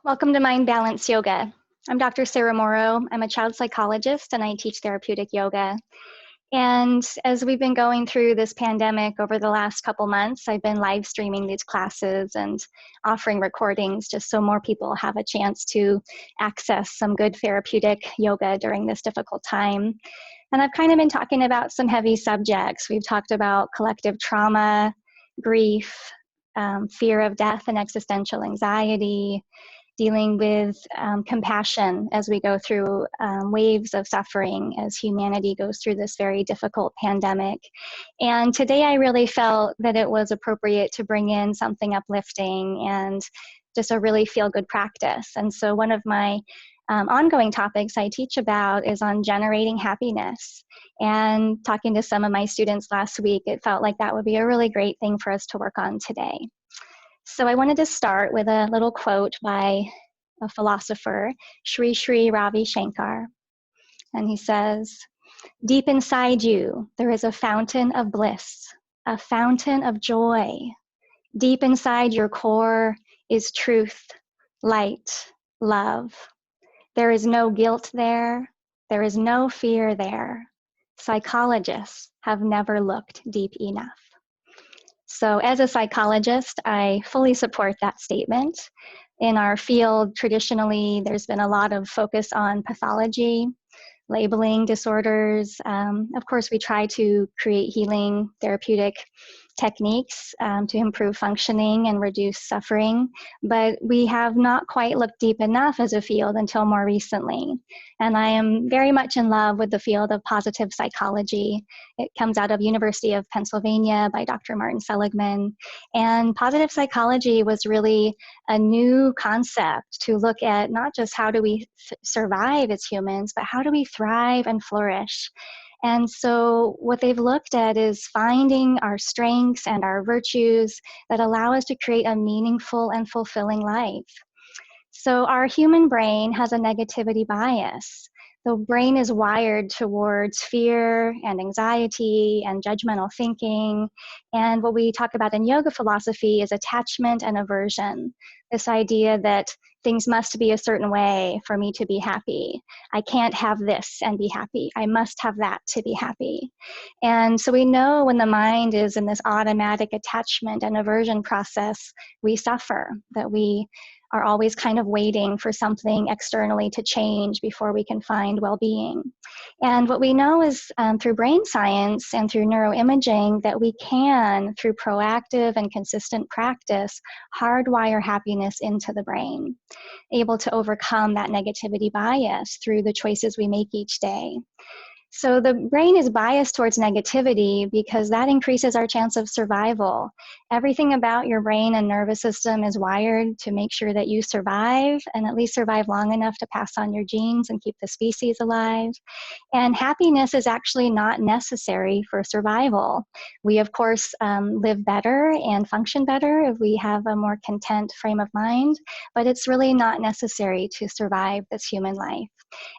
Welcome to Mind Balance Yoga. I'm Dr. Sarah Morrow. I'm a child psychologist and I teach therapeutic yoga. And as we've been going through this pandemic over the last couple months, I've been live streaming these classes and offering recordings just so more people have a chance to access some good therapeutic yoga during this difficult time. And I've kind of been talking about some heavy subjects. We've talked about collective trauma, grief, fear of death and existential anxiety, dealing with compassion as we go through waves of suffering as humanity goes through this very difficult pandemic. And today I really felt that it was appropriate to bring in something uplifting and just a really feel-good practice. And so one of my ongoing topics I teach about is on generating happiness. And talking to some of my students last week, it felt like that would be a really great thing for us to work on today. So I wanted to start with a little quote by a philosopher, Sri Sri Ravi Shankar. And he says, "Deep inside you, there is a fountain of bliss, a fountain of joy. Deep inside your core is truth, light, love. There is no guilt there. There is no fear there. Psychologists have never looked deep enough." So as a psychologist, I fully support that statement. In our field, traditionally, there's been a lot of focus on pathology, labeling disorders. Of course, we try to create healing therapeutic techniques to improve functioning and reduce suffering, but we have not quite looked deep enough as a field until more recently. And I am very much in love with the field of positive psychology. It comes out of University of Pennsylvania by Dr. Martin Seligman. And positive psychology was really a new concept to look at not just how do we survive as humans, but how do we thrive and flourish. And so what they've looked at is finding our strengths and our virtues that allow us to create a meaningful and fulfilling life. So our human brain has a negativity bias. The brain is wired towards fear and anxiety and judgmental thinking. And what we talk about in yoga philosophy is attachment and aversion. This idea that things must be a certain way for me to be happy. I can't have this and be happy. I must have that to be happy. And so we know when the mind is in this automatic attachment and aversion process, we suffer, that we are always kind of waiting for something externally to change before we can find well-being. And what we know is through brain science and through neuroimaging that we can, through proactive and consistent practice, hardwire happiness into the brain, able to overcome that negativity bias through the choices we make each day. So the brain is biased towards negativity because that increases our chance of survival. Everything about your brain and nervous system is wired to make sure that you survive and at least survive long enough to pass on your genes and keep the species alive. And happiness is actually not necessary for survival. We, of course, live better and function better if we have a more content frame of mind, but it's really not necessary to survive this human life.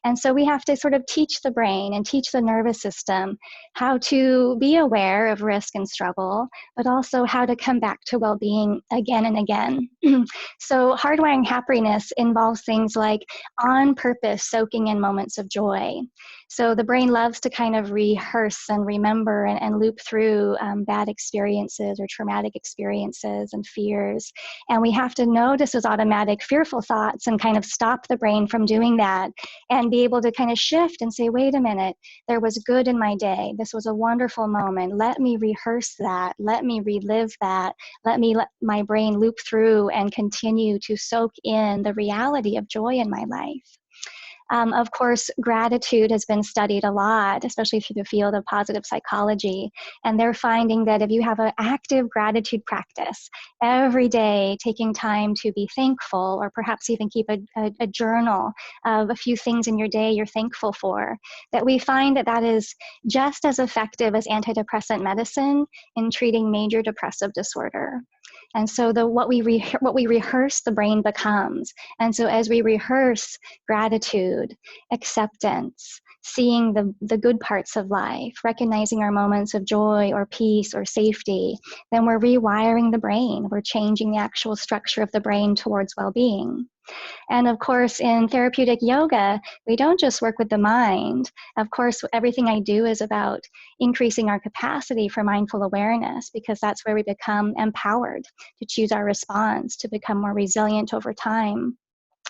And so we have to sort of teach the brain and teach the nervous system how to be aware of risk and struggle, but also how to come back to well-being again and again. So hardwiring happiness involves things like on purpose soaking in moments of joy. So the brain loves to kind of rehearse and remember and loop through bad experiences or traumatic experiences and fears. And we have to notice those automatic fearful thoughts and kind of stop the brain from doing that and be able to kind of shift and say, wait a minute, there was good in my day. This was a wonderful moment. Let me rehearse that. Let me relive that. Let my brain loop through and continue to soak in the reality of joy in my life. Of course, gratitude has been studied a lot, especially through the field of positive psychology. And they're finding that if you have an active gratitude practice every day, taking time to be thankful, or perhaps even keep a journal of a few things in your day you're thankful for, that we find that that is just as effective as antidepressant medicine in treating major depressive disorder. And so what we rehearse, the brain becomes. And so as we rehearse gratitude, acceptance, seeing the good parts of life, recognizing our moments of joy or peace or safety, then we're rewiring the brain. We're changing the actual structure of the brain towards well-being. And of course, in therapeutic yoga, we don't just work with the mind. Of course, everything I do is about increasing our capacity for mindful awareness, because that's where we become empowered to choose our response, to become more resilient over time.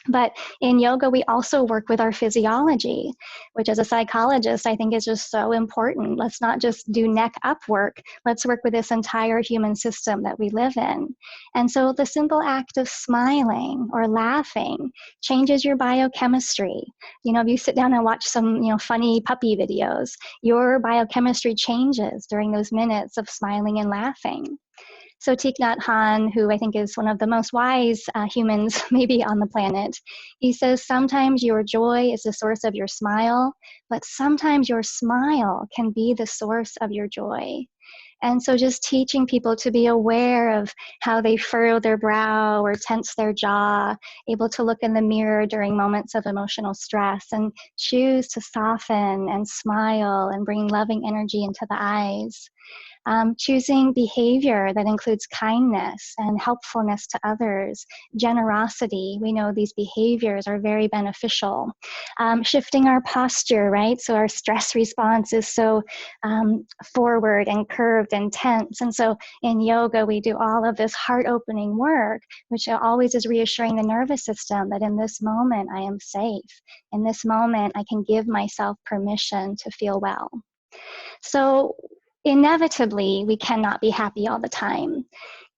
But in yoga, we also work with our physiology, which as a psychologist, I think is just so important. Let's not just do neck up work. Let's work with this entire human system that we live in. And so the simple act of smiling or laughing changes your biochemistry. You know, if you sit down and watch some, funny puppy videos, your biochemistry changes during those minutes of smiling and laughing. So Thich Nhat Hanh, who I think is one of the most wise humans maybe on the planet, he says sometimes your joy is the source of your smile, but sometimes your smile can be the source of your joy. And so just teaching people to be aware of how they furrow their brow or tense their jaw, able to look in the mirror during moments of emotional stress and choose to soften and smile and bring loving energy into the eyes. Choosing behavior that includes kindness and helpfulness to others, generosity. We know these behaviors are very beneficial. Shifting our posture, right? So our stress response is so forward and curved and tense. And so in yoga, we do all of this heart-opening work, which always is reassuring the nervous system that in this moment, I am safe. In this moment, I can give myself permission to feel well. So inevitably, we cannot be happy all the time.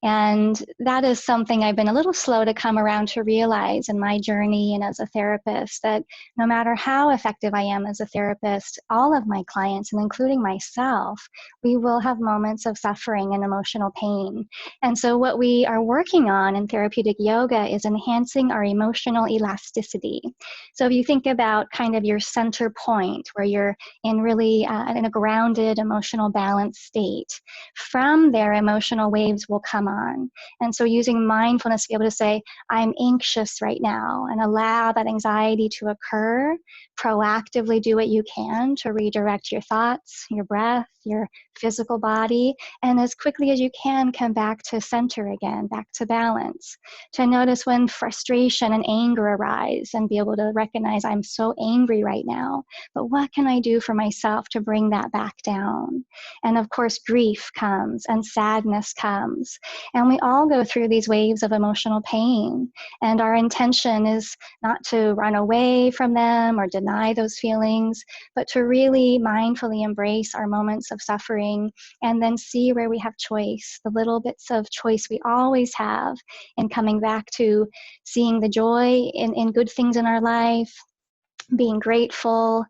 And that is something I've been a little slow to come around to realize in my journey and as a therapist, that no matter how effective I am as a therapist, all of my clients, and including myself, we will have moments of suffering and emotional pain. And so what we are working on in therapeutic yoga is enhancing our emotional elasticity. So if you think about kind of your center point where you're in really in a grounded, emotional, balanced state, from there, emotional waves will come on. And so using mindfulness to be able to say, I'm anxious right now, and allow that anxiety to occur, proactively do what you can to redirect your thoughts, your breath, your physical body, and as quickly as you can, come back to center again, back to balance. To notice when frustration and anger arise and be able to recognize, I'm so angry right now, but what can I do for myself to bring that back down? And of course, grief comes and sadness comes. And we all go through these waves of emotional pain. And our intention is not to run away from them or deny those feelings, but to really mindfully embrace our moments of suffering and then see where we have choice, the little bits of choice we always have in coming back to seeing the joy in good things in our life, being grateful,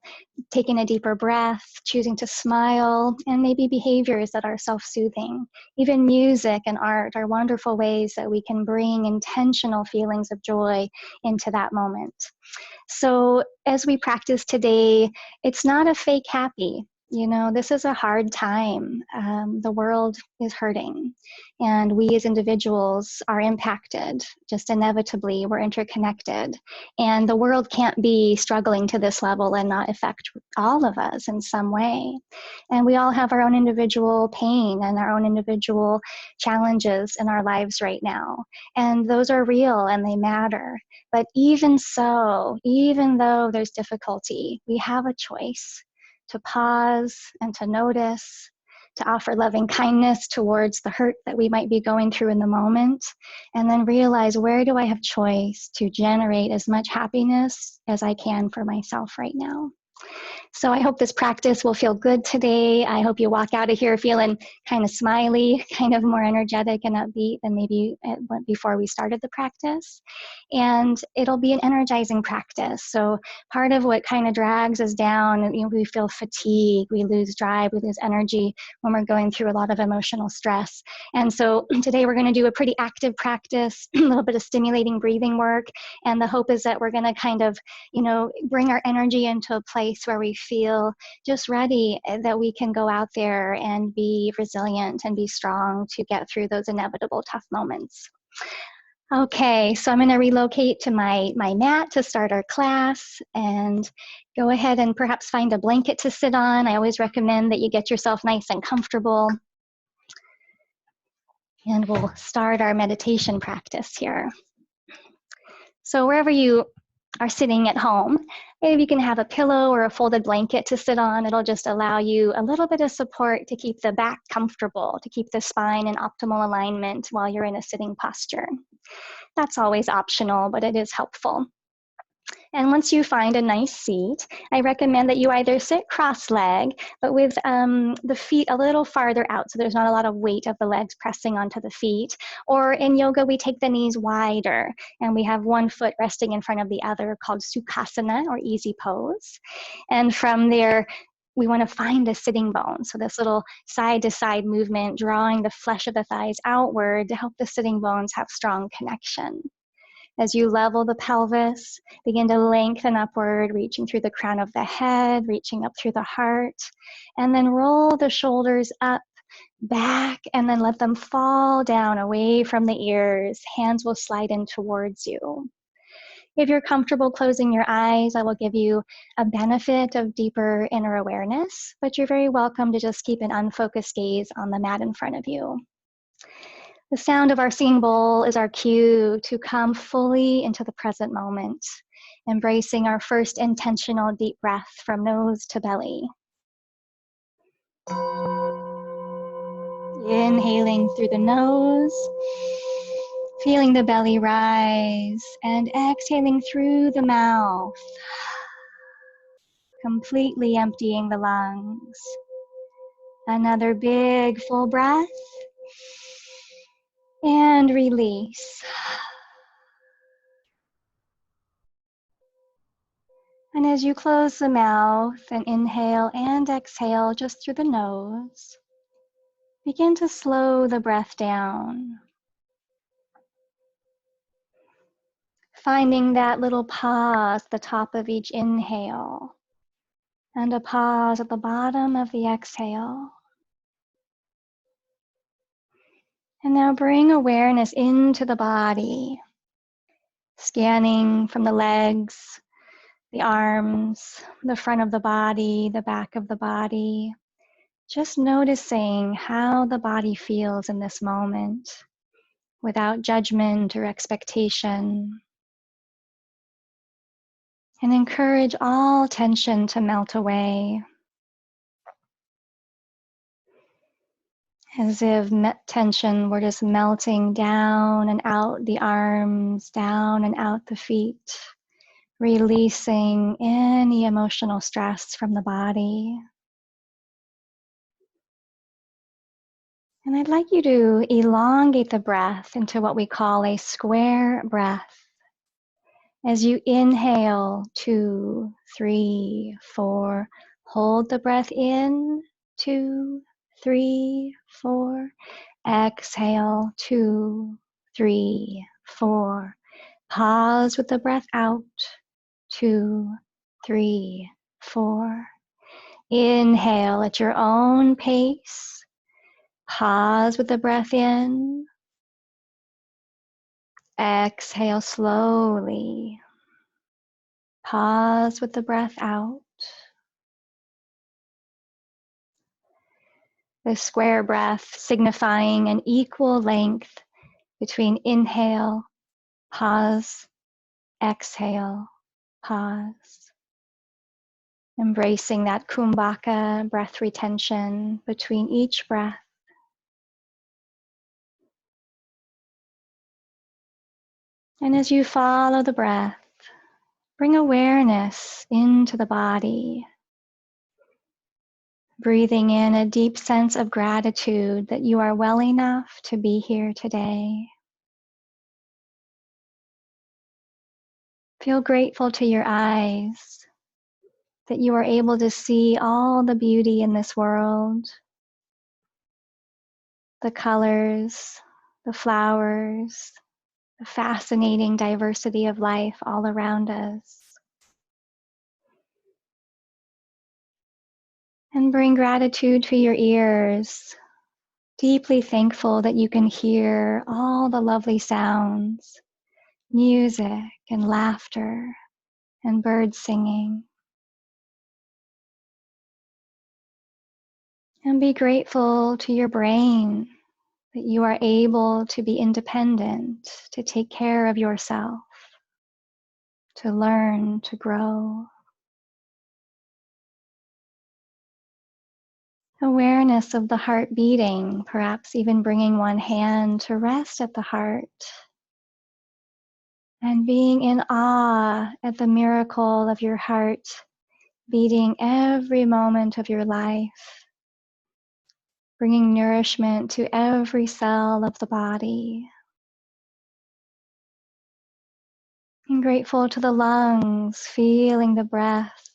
taking a deeper breath, choosing to smile, and maybe behaviors that are self-soothing. Even music and art are wonderful ways that we can bring intentional feelings of joy into that moment. So as we practice today, it's not a fake happy. You know, this is a hard time. The world is hurting, and we as individuals are impacted. Just inevitably, we're interconnected, and the world can't be struggling to this level and not affect all of us in some way. And we all have our own individual pain and our own individual challenges in our lives right now, and those are real and they matter. But even so, even though there's difficulty, we have a choice to pause and to notice, to offer loving kindness towards the hurt that we might be going through in the moment, and then realize, where do I have choice to generate as much happiness as I can for myself right now? So I hope this practice will feel good today. I hope you walk out of here feeling kind of smiley, kind of more energetic and upbeat than maybe it went before we started the practice. And it'll be an energizing practice. So part of what kind of drags us down, we feel fatigue, we lose drive, we lose energy when we're going through a lot of emotional stress. And so today we're going to do a pretty active practice, a little bit of stimulating breathing work. And the hope is that we're going to kind of, bring our energy into a place where we feel just ready, that we can go out there and be resilient and be strong to get through those inevitable tough moments. Okay, so I'm going to relocate to my mat to start our class, and go ahead and perhaps find a blanket to sit on. I always recommend that you get yourself nice and comfortable. And we'll start our meditation practice here. So wherever you are sitting at home, maybe you can have a pillow or a folded blanket to sit on. It'll just allow you a little bit of support to keep the back comfortable, to keep the spine in optimal alignment while you're in a sitting posture. That's always optional, but it is helpful. And once you find a nice seat, I recommend that you either sit cross-legged, but with the feet a little farther out, so there's not a lot of weight of the legs pressing onto the feet. Or in yoga, we take the knees wider, and we have one foot resting in front of the other, called Sukhasana, or easy pose. And from there, we want to find the sitting bone. So this little side-to-side movement, drawing the flesh of the thighs outward to help the sitting bones have strong connection. As you level the pelvis, begin to lengthen upward, reaching through the crown of the head, reaching up through the heart, and then roll the shoulders up, back, and then let them fall down away from the ears. Hands will slide in towards you. If you're comfortable closing your eyes, I will give you a benefit of deeper inner awareness, but you're very welcome to just keep an unfocused gaze on the mat in front of you. The sound of our singing bowl is our cue to come fully into the present moment, embracing our first intentional deep breath from nose to belly. Inhaling through the nose, feeling the belly rise, and exhaling through the mouth, completely emptying the lungs. Another big full breath, and release. And as you close the mouth and inhale and exhale just through the nose, begin to slow the breath down. Finding that little pause at the top of each inhale and a pause at the bottom of the exhale. And now bring awareness into the body, scanning from the legs, the arms, the front of the body, the back of the body. Just noticing how the body feels in this moment without judgment or expectation. And encourage all tension to melt away. As if tension were just melting down and out the arms, down and out the feet, releasing any emotional stress from the body. And I'd like you to elongate the breath into what we call a square breath. As you inhale, 2, 3, 4, hold the breath in, 2, 3, 4, exhale, 2, 3, 4, pause with the breath out, 2, 3, 4, inhale at your own pace, pause with the breath in, exhale slowly. Pause with the breath out. The square breath signifying an equal length between inhale, pause, exhale, pause. Embracing that kumbhaka breath retention between each breath. And as you follow the breath, bring awareness into the body. Breathing in a deep sense of gratitude that you are well enough to be here today. Feel grateful to your eyes that you are able to see all the beauty in this world, the colors, the flowers, the fascinating diversity of life all around us. And bring gratitude to your ears, deeply thankful that you can hear all the lovely sounds, music and laughter and birds singing. And be grateful to your brain that you are able to be independent, to take care of yourself. to learn, to grow. Awareness of the heart beating, perhaps even bringing one hand to rest at the heart. And being in awe at the miracle of your heart beating every moment of your life, bringing nourishment to every cell of the body. And grateful to the lungs, feeling the breath.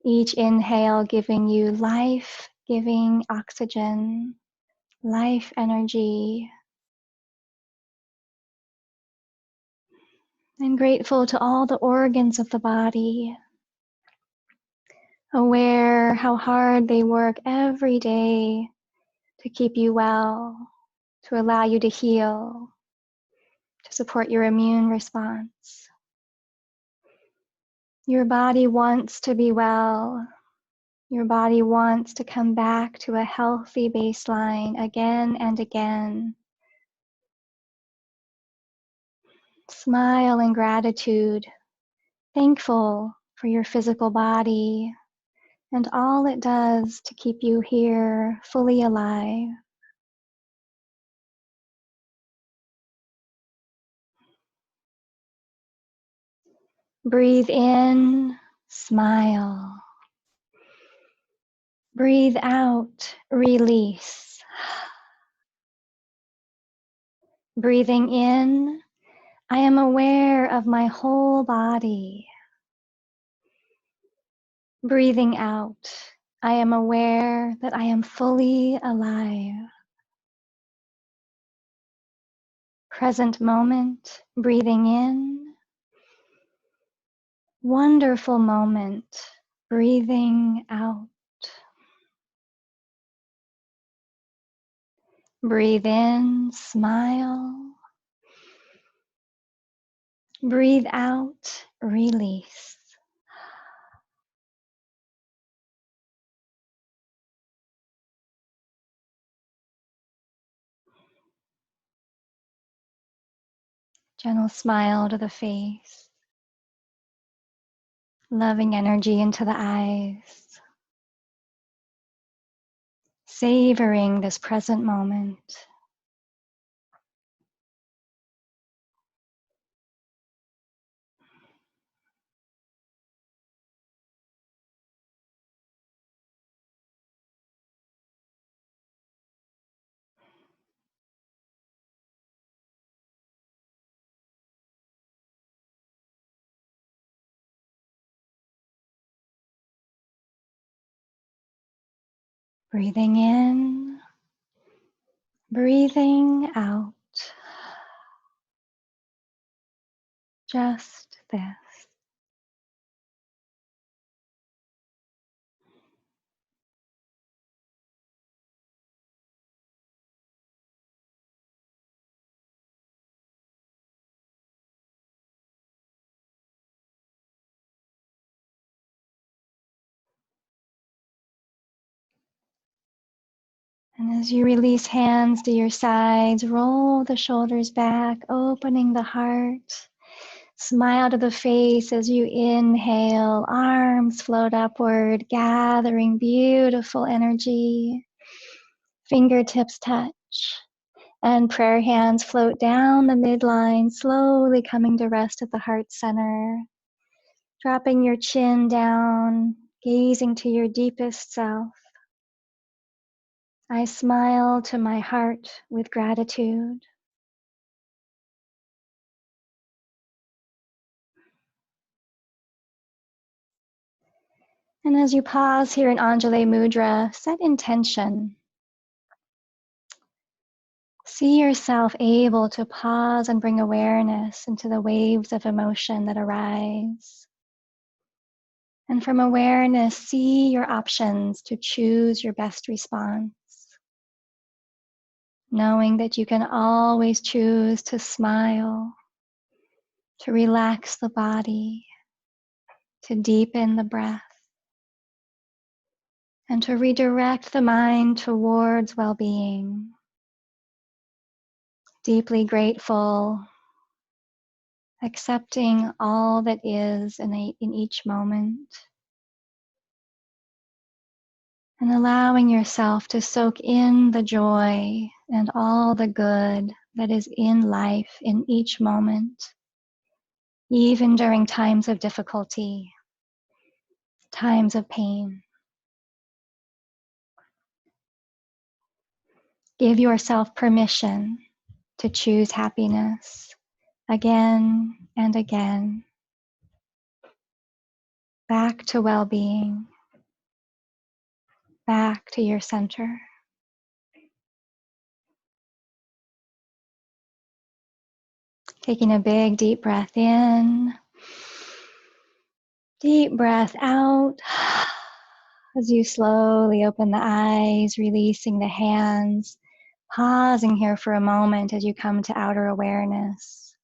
Each inhale giving you life-giving oxygen, life energy. And grateful to all the organs of the body, aware how hard they work every day to keep you well, to allow you to heal, to support your immune response. Your body wants to be well. Your body wants to come back to a healthy baseline again and again. Smile in gratitude, thankful for your physical body and all it does to keep you here fully alive. Breathe in, smile. Breathe out, release. Breathing in, I am aware of my whole body. Breathing out, I am aware that I am fully alive. Present moment, breathing in. Wonderful moment, breathing out. Breathe in, smile. Breathe out, release. Gentle smile to the face. Loving energy into the eyes. Savoring this present moment. Breathing in, breathing out. Just this. And as you release hands to your sides, roll the shoulders back, opening the heart. Smile to the face as you inhale, arms float upward, gathering beautiful energy. Fingertips touch, and prayer hands float down the midline, slowly coming to rest at the heart center. Dropping your chin down, gazing to your deepest self. I smile to my heart with gratitude. And as you pause here in Anjali Mudra, set intention. See yourself able to pause and bring awareness into the waves of emotion that arise. And from awareness, see your options to choose your best response. Knowing that you can always choose to smile, to relax the body, to deepen the breath, and to redirect the mind towards well-being. Deeply grateful accepting all that is in each moment, and allowing yourself to soak in the joy and all the good that is in life in each moment, even during times of difficulty, times of pain. Give yourself permission to choose happiness again and again, back to well-being, back to your center. Taking a big deep breath in, deep breath out. As you slowly open the eyes, releasing the hands, pausing here for a moment as you come to outer awareness.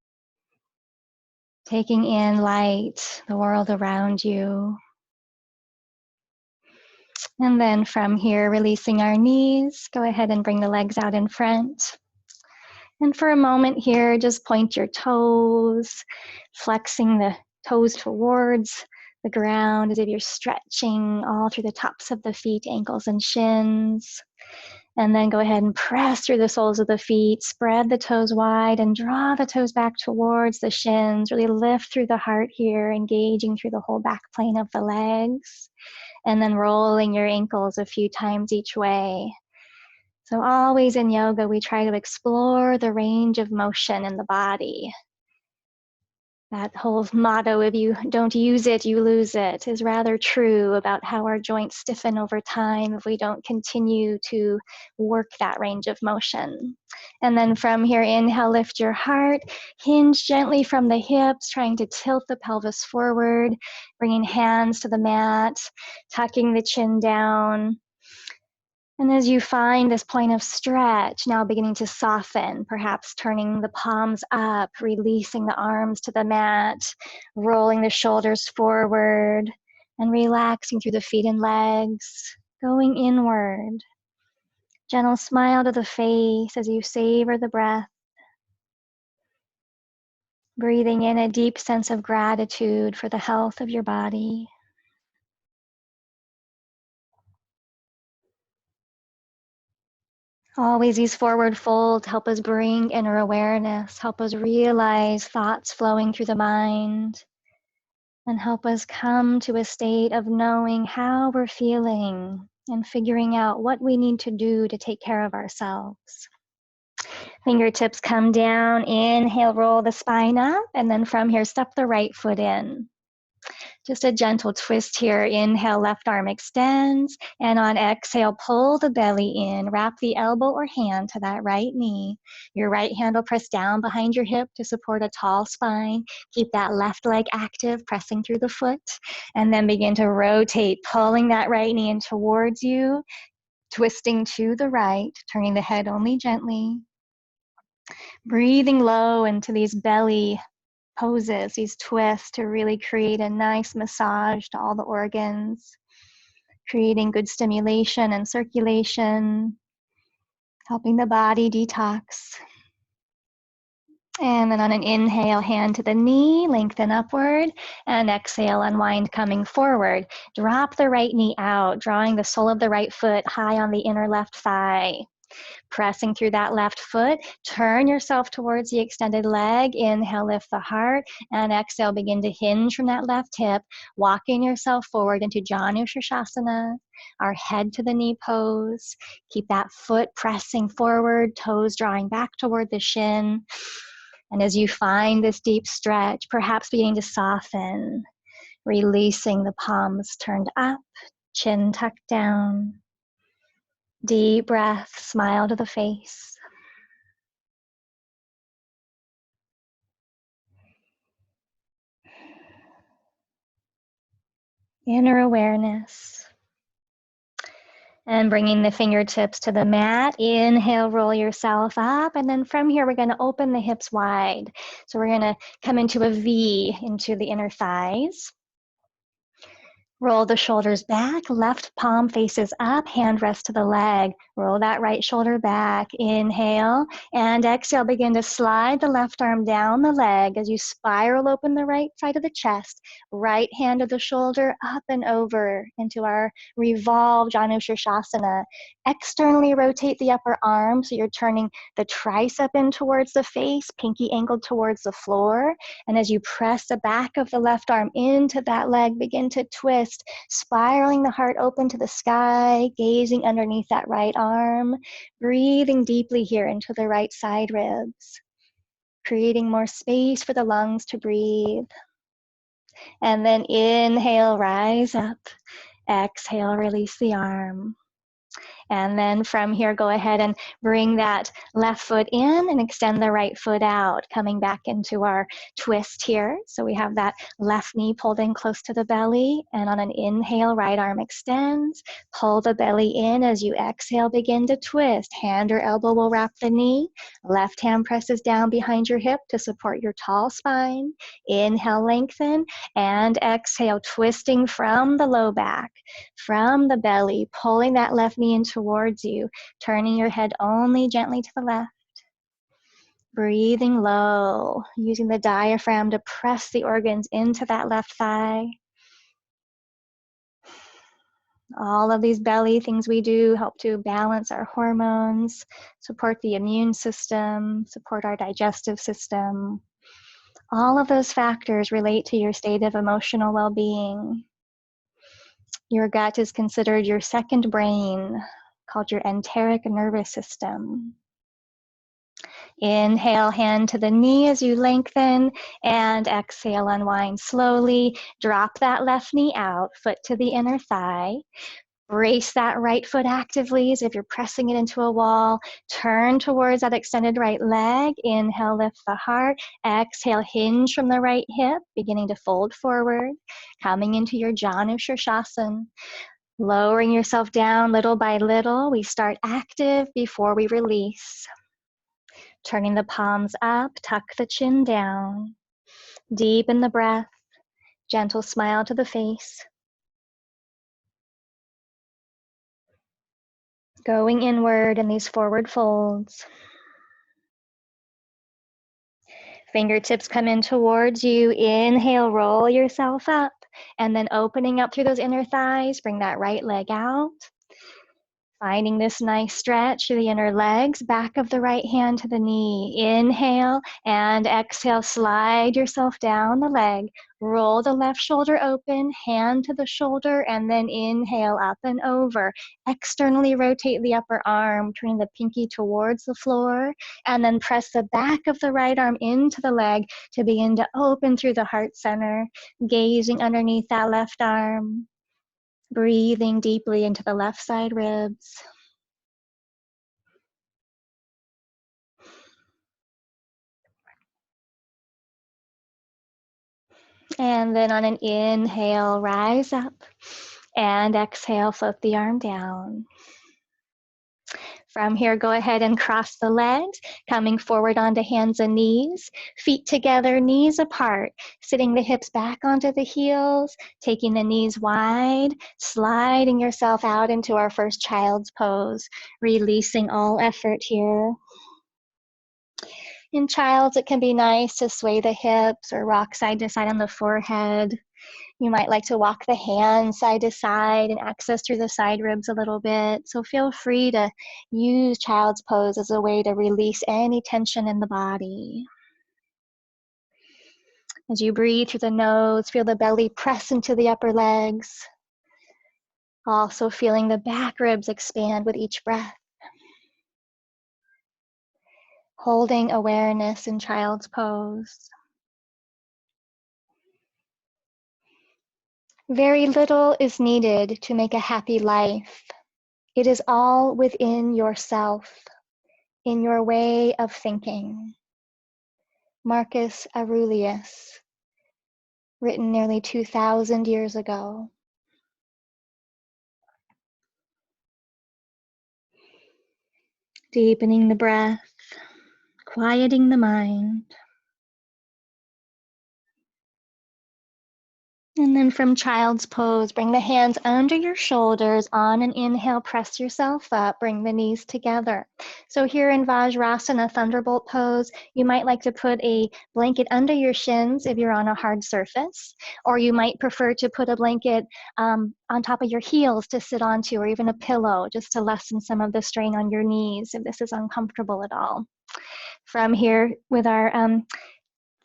Taking in light, the world around you. And then from here, releasing our knees, go ahead and bring the legs out in front. And for a moment here, just point your toes, flexing the toes towards the ground as if you're stretching all through the tops of the feet, ankles, and shins. And then go ahead and press through the soles of the feet, spread the toes wide and draw the toes back towards the shins. Really lift through the heart here, engaging through the whole back plane of the legs. And then rolling your ankles a few times each way. So always in yoga, we try to explore the range of motion in the body. That whole motto, if you don't use it, you lose it, is rather true about how our joints stiffen over time if we don't continue to work that range of motion. And then from here, inhale, lift your heart, hinge gently from the hips, trying to tilt the pelvis forward, bringing hands to the mat, tucking the chin down. And as you find this point of stretch, now beginning to soften, perhaps turning the palms up, releasing the arms to the mat, rolling the shoulders forward, and relaxing through the feet and legs, going inward. Gentle smile to the face as you savor the breath. Breathing in a deep sense of gratitude for the health of your body. Always these forward folds help us bring inner awareness, help us realize thoughts flowing through the mind, and help us come to a state of knowing how we're feeling and figuring out what we need to do to take care of ourselves. Fingertips come down, inhale, roll the spine up, and then from here, step the right foot in. Just a gentle twist here. Inhale, left arm extends, and on exhale, pull the belly in. Wrap the elbow or hand to that right knee. Your right hand will press down behind your hip to support a tall spine. Keep that left leg active, pressing through the foot, and then begin to rotate, pulling that right knee in towards you, twisting to the right, turning the head only gently. Breathing low into these belly poses, these twists, to really create a nice massage to all the organs, creating good stimulation and circulation, helping the body detox. And then on an inhale, hand to the knee, lengthen upward, and exhale, unwind, coming forward. Drop the right knee out, drawing the sole of the right foot high on the inner left thigh. Pressing through that left foot, turn yourself towards the extended leg. Inhale, lift the heart, and exhale, begin to hinge from that left hip, walking yourself forward into Janu Shirshasana, our head to the knee pose. Keep that foot pressing forward, toes drawing back toward the shin. And as you find this deep stretch, perhaps beginning to soften, releasing the palms turned up, chin tucked down. Deep breath, smile to the face. Inner awareness. And bringing the fingertips to the mat. Inhale, roll yourself up. And then from here, we're going to open the hips wide. So we're going to come into a V into the inner thighs. Roll the shoulders back, left palm faces up, hand rests to the leg. Roll that right shoulder back. Inhale and exhale. Begin to slide the left arm down the leg as you spiral open the right side of the chest. Right hand of the shoulder up and over into our revolved Shavasana. Externally rotate the upper arm so you're turning the tricep in towards the face, pinky angled towards the floor. And as you press the back of the left arm into that leg, begin to twist, spiraling the heart open to the sky, gazing underneath that right arm, breathing deeply here into the right side ribs, creating more space for the lungs to breathe. And then inhale, rise up. Exhale, release the arm. And then from here, go ahead and bring that left foot in and extend the right foot out, coming back into our twist here. So we have that left knee pulled in close to the belly, and on an inhale, right arm extends. Pull the belly in. As you exhale, begin to twist. Hand or elbow will wrap the knee. Left hand presses down behind your hip to support your tall spine. Inhale, lengthen, and exhale, twisting from the low back, from the belly, pulling that left knee into towards you, turning your head only gently to the left. Breathing low, using the diaphragm to press the organs into that left thigh. All of these belly things we do help to balance our hormones, support the immune system, support our digestive system. All of those factors relate to your state of emotional well-being. Your gut is considered your second brain, called your enteric nervous system. Inhale, hand to the knee as you lengthen, and exhale, unwind slowly. Drop that left knee out, foot to the inner thigh. Brace that right foot actively as if you're pressing it into a wall. Turn towards that extended right leg. Inhale, lift the heart. Exhale, hinge from the right hip, beginning to fold forward, coming into your Janu Sirsasana. Lowering yourself down little by little. We start active before we release. Turning the palms up, tuck the chin down. Deepen the breath. Gentle smile to the face. Going inward in these forward folds. Fingertips come in towards you. Inhale, roll yourself up. And then opening up through those inner thighs, bring that right leg out. Finding this nice stretch through the inner legs, back of the right hand to the knee. Inhale and exhale, slide yourself down the leg. Roll the left shoulder open, hand to the shoulder, and then inhale up and over. Externally rotate the upper arm, turning the pinky towards the floor, and then press the back of the right arm into the leg to begin to open through the heart center, gazing underneath that left arm. Breathing deeply into the left side ribs. And then on an inhale, rise up. And exhale, float the arm down. From here, go ahead and cross the legs, coming forward onto hands and knees, feet together, knees apart, sitting the hips back onto the heels, taking the knees wide, sliding yourself out into our first child's pose, releasing all effort here. In child's, it can be nice to sway the hips or rock side to side on the forehead. You might like to walk the hands side to side and access through the side ribs a little bit. So feel free to use child's pose as a way to release any tension in the body. As you breathe through the nose, feel the belly press into the upper legs. Also feeling the back ribs expand with each breath. Holding awareness in child's pose. Very little is needed to make a happy life. It is all within yourself, in your way of thinking. Marcus Aurelius, written nearly 2,000 years ago. Deepening the breath, quieting the mind. And then from child's pose, bring the hands under your shoulders. On an inhale, press yourself up, bring the knees together. So here in Vajrasana, Thunderbolt pose, you might like to put a blanket under your shins if you're on a hard surface, or you might prefer to put a blanket on top of your heels to sit onto, or even a pillow, just to lessen some of the strain on your knees if this is uncomfortable at all. From here, with our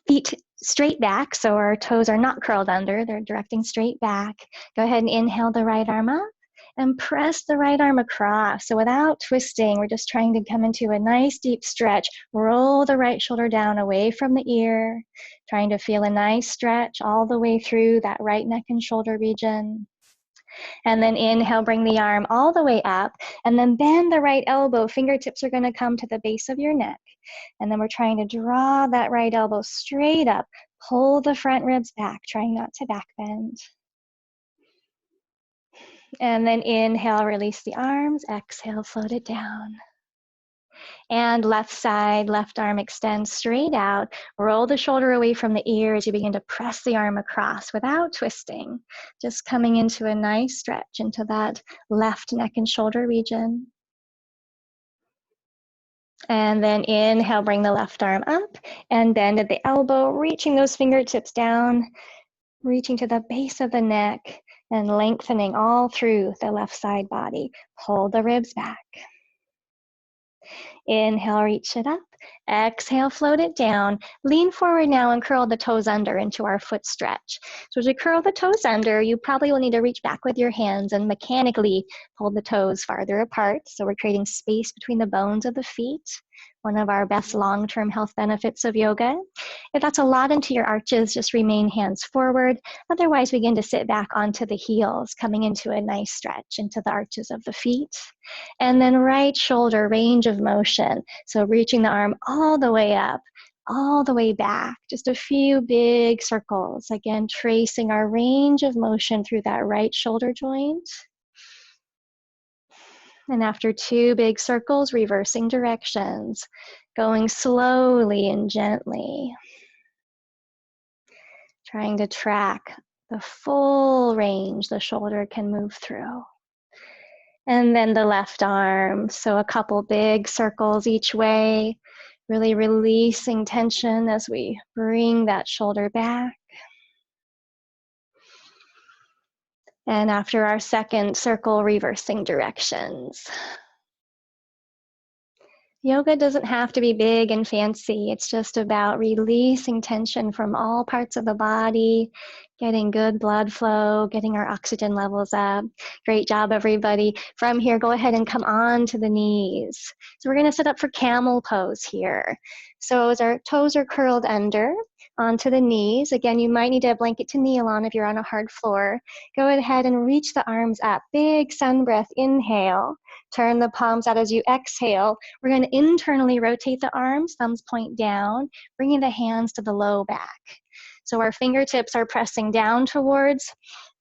feet straight back, so our toes are not curled under, they're directing straight back. Go ahead and inhale the right arm up and press the right arm across. So without twisting, we're just trying to come into a nice deep stretch. Roll the right shoulder down away from the ear, trying to feel a nice stretch all the way through that right neck and shoulder region. And then inhale, bring the arm all the way up, and then bend the right elbow. Fingertips are going to come to the base of your neck. And then we're trying to draw that right elbow straight up. Pull the front ribs back, trying not to back bend. And then inhale, release the arms. Exhale, float it down. And left side, left arm extends straight out. Roll the shoulder away from the ear as you begin to press the arm across without twisting. Just coming into a nice stretch into that left neck and shoulder region. And then inhale, bring the left arm up and bend at the elbow, reaching those fingertips down, reaching to the base of the neck and lengthening all through the left side body. Pull the ribs back. Inhale, reach it up. Exhale, float it down. Lean forward now and curl the toes under into our foot stretch. So as you curl the toes under, you probably will need to reach back with your hands and mechanically pull the toes farther apart. So we're creating space between the bones of the feet. One of our best long-term health benefits of yoga. If that's a lot into your arches, just remain hands forward. Otherwise, begin to sit back onto the heels, coming into a nice stretch into the arches of the feet. And then right shoulder, range of motion. So reaching the arm all the way up, all the way back. Just a few big circles. Again, tracing our range of motion through that right shoulder joint. And after two big circles, reversing directions, going slowly and gently. Trying to track the full range the shoulder can move through. And then the left arm, so a couple big circles each way, really releasing tension as we bring that shoulder back. And after our second circle, reversing directions. Yoga doesn't have to be big and fancy. It's just about releasing tension from all parts of the body, getting good blood flow, getting our oxygen levels up. Great job, everybody. From here, go ahead and come on to the knees. So we're going to set up for camel pose here. So as our toes are curled under, onto the knees. Again, you might need a blanket to kneel on if you're on a hard floor. Go ahead and reach the arms up. Big sun breath, inhale. Turn the palms out as you exhale. We're going to internally rotate the arms, thumbs point down, bringing the hands to the low back. So our fingertips are pressing down towards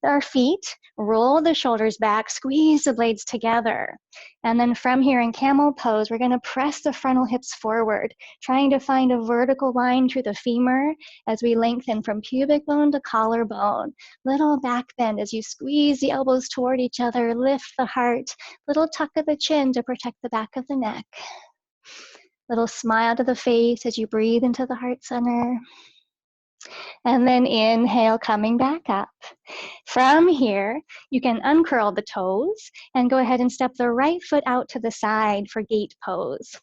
our feet. Roll the shoulders back, squeeze the blades together. And then from here in camel pose, we're going to press the frontal hips forward, trying to find a vertical line through the femur as we lengthen from pubic bone to collarbone. Little back bend as you squeeze the elbows toward each other, lift the heart, little tuck of the chin to protect the back of the neck. Little smile to the face as you breathe into the heart center. And then inhale, coming back up. From here, you can uncurl the toes and go ahead and step the right foot out to the side for gate pose.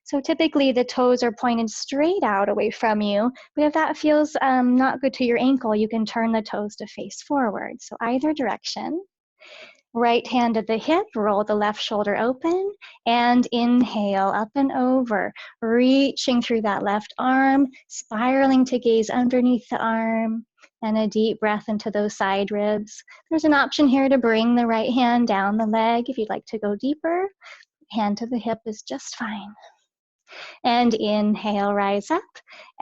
So typically the toes are pointed straight out away from you, but if that feels not good to your ankle, you can turn the toes to face forward. So either direction. Right hand at the hip, roll the left shoulder open, and inhale, up and over, reaching through that left arm, spiraling to gaze underneath the arm, and a deep breath into those side ribs. There's an option here to bring the right hand down the leg if you'd like to go deeper. Hand to the hip is just fine. And inhale, rise up.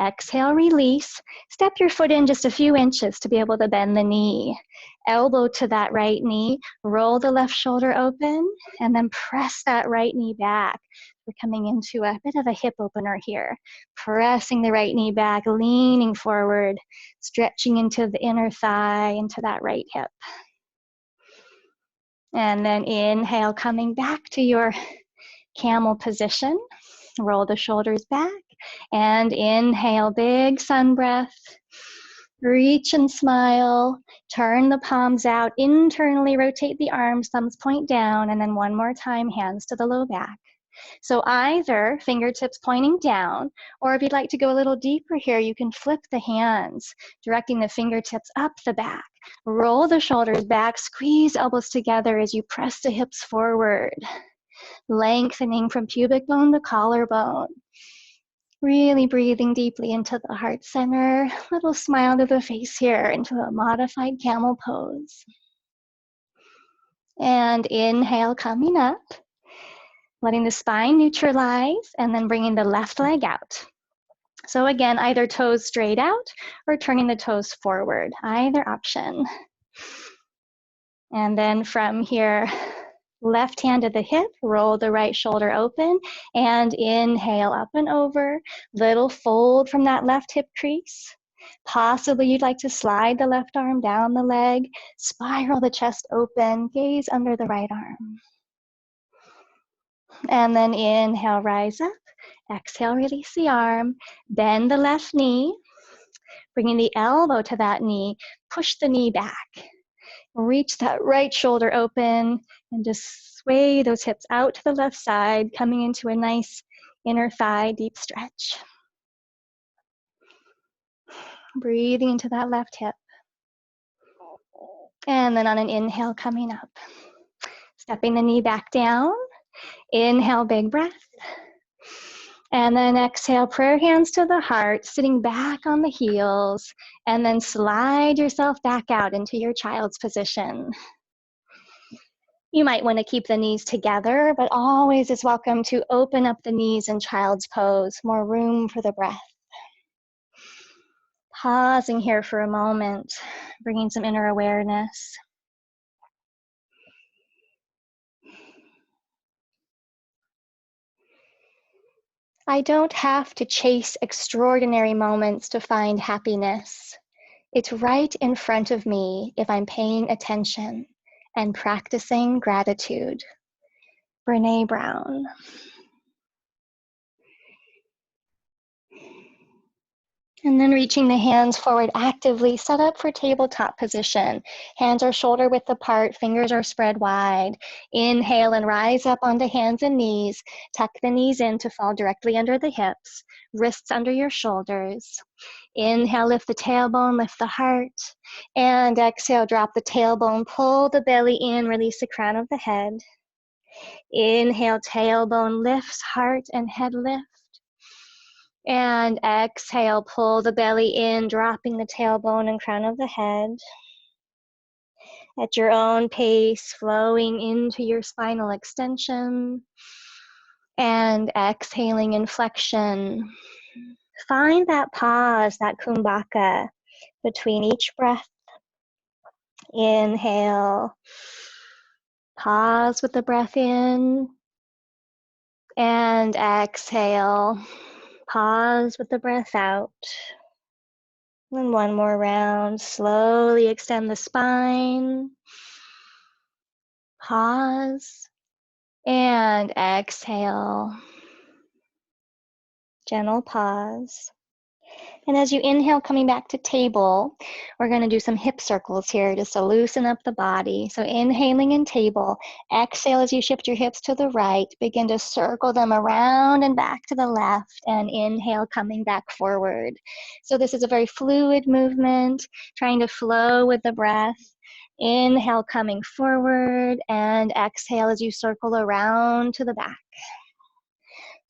Exhale, release. Step your foot in just a few inches to be able to bend the knee. Elbow to that right knee. Roll the left shoulder open and then press that right knee back. We're coming into a bit of a hip opener here. Pressing the right knee back, leaning forward, stretching into the inner thigh, into that right hip. And then inhale, coming back to your camel position. Roll the shoulders back and inhale, big sun breath. Reach and smile. Turn the palms out. Internally rotate the arms, thumbs point down, and then one more time, hands to the low back. So either fingertips pointing down, or if you'd like to go a little deeper here, you can flip the hands, directing the fingertips up the back. Roll the shoulders back, squeeze elbows together as you press the hips forward. Lengthening from pubic bone to collarbone. Really breathing deeply into the heart center. Little smile to the face here into a modified camel pose. And inhale, coming up. Letting the spine neutralize and then bringing the left leg out. So again, either toes straight out or turning the toes forward, either option. And then from here, left hand to the hip, roll the right shoulder open and inhale up and over. Little fold from that left hip crease. Possibly you'd like to slide the left arm down the leg, spiral the chest open, gaze under the right arm. And then inhale, rise up. Exhale, release the arm. Bend the left knee. Bringing the elbow to that knee. Push the knee back. Reach that right shoulder open and just sway those hips out to the left side, coming into a nice inner thigh deep stretch. Breathing into that left hip. And then on an inhale, coming up. Stepping the knee back down. Inhale, big breath. And then exhale, prayer hands to the heart, sitting back on the heels, and then slide yourself back out into your child's position. You might want to keep the knees together, but always is welcome to open up the knees in child's pose, more room for the breath. Pausing here for a moment, bringing some inner awareness. I don't have to chase extraordinary moments to find happiness. It's right in front of me if I'm paying attention and practicing gratitude. Brene Brown. And then reaching the hands forward actively, set up for tabletop position. Hands are shoulder width apart, fingers are spread wide. Inhale and rise up onto hands and knees. Tuck the knees in to fall directly under the hips. Wrists under your shoulders. Inhale, lift the tailbone, lift the heart. And exhale, drop the tailbone, pull the belly in, release the crown of the head. Inhale, tailbone lifts, heart and head lift. And exhale, pull the belly in, dropping the tailbone and crown of the head. At your own pace, flowing into your spinal extension. And exhaling in flexion. Find that pause, that kumbhaka, between each breath. Inhale. Pause with the breath in. And exhale. Pause with the breath out. And one more round. Slowly extend the spine. Pause. And exhale. Gentle pause. And as you inhale, coming back to table, we're going to do some hip circles here just to loosen up the body. So inhaling in table, exhale as you shift your hips to the right, begin to circle them around and back to the left, and inhale, coming back forward. So this is a very fluid movement, trying to flow with the breath. Inhale, coming forward, and exhale as you circle around to the back.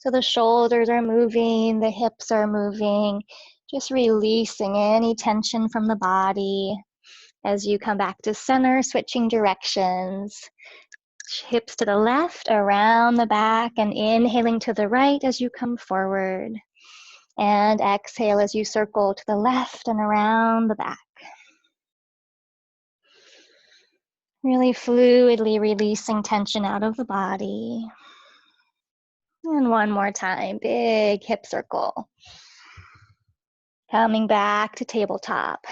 So the shoulders are moving, the hips are moving, just releasing any tension from the body as you come back to center, switching directions. Hips to the left, around the back, and inhaling to the right as you come forward. And exhale as you circle to the left and around the back. Really fluidly releasing tension out of the body. And one more time, big hip circle. Coming back to tabletop.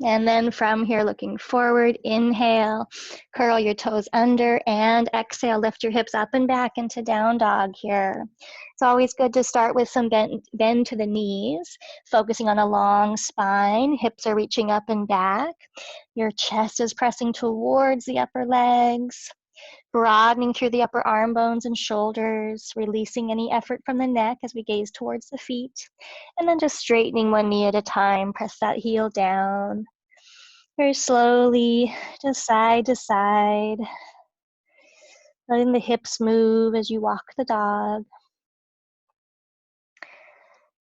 And then from here, looking forward, inhale, curl your toes under, and exhale, lift your hips up and back into down dog here. It's always good to start with some bend to the knees, focusing on a long spine. Hips are reaching up and back. Your chest is pressing towards the upper legs, broadening through the upper arm bones and shoulders, releasing any effort from the neck as we gaze towards the feet. And then just straightening one knee at a time, press that heel down. Very slowly, just side to side, letting the hips move as you walk the dog.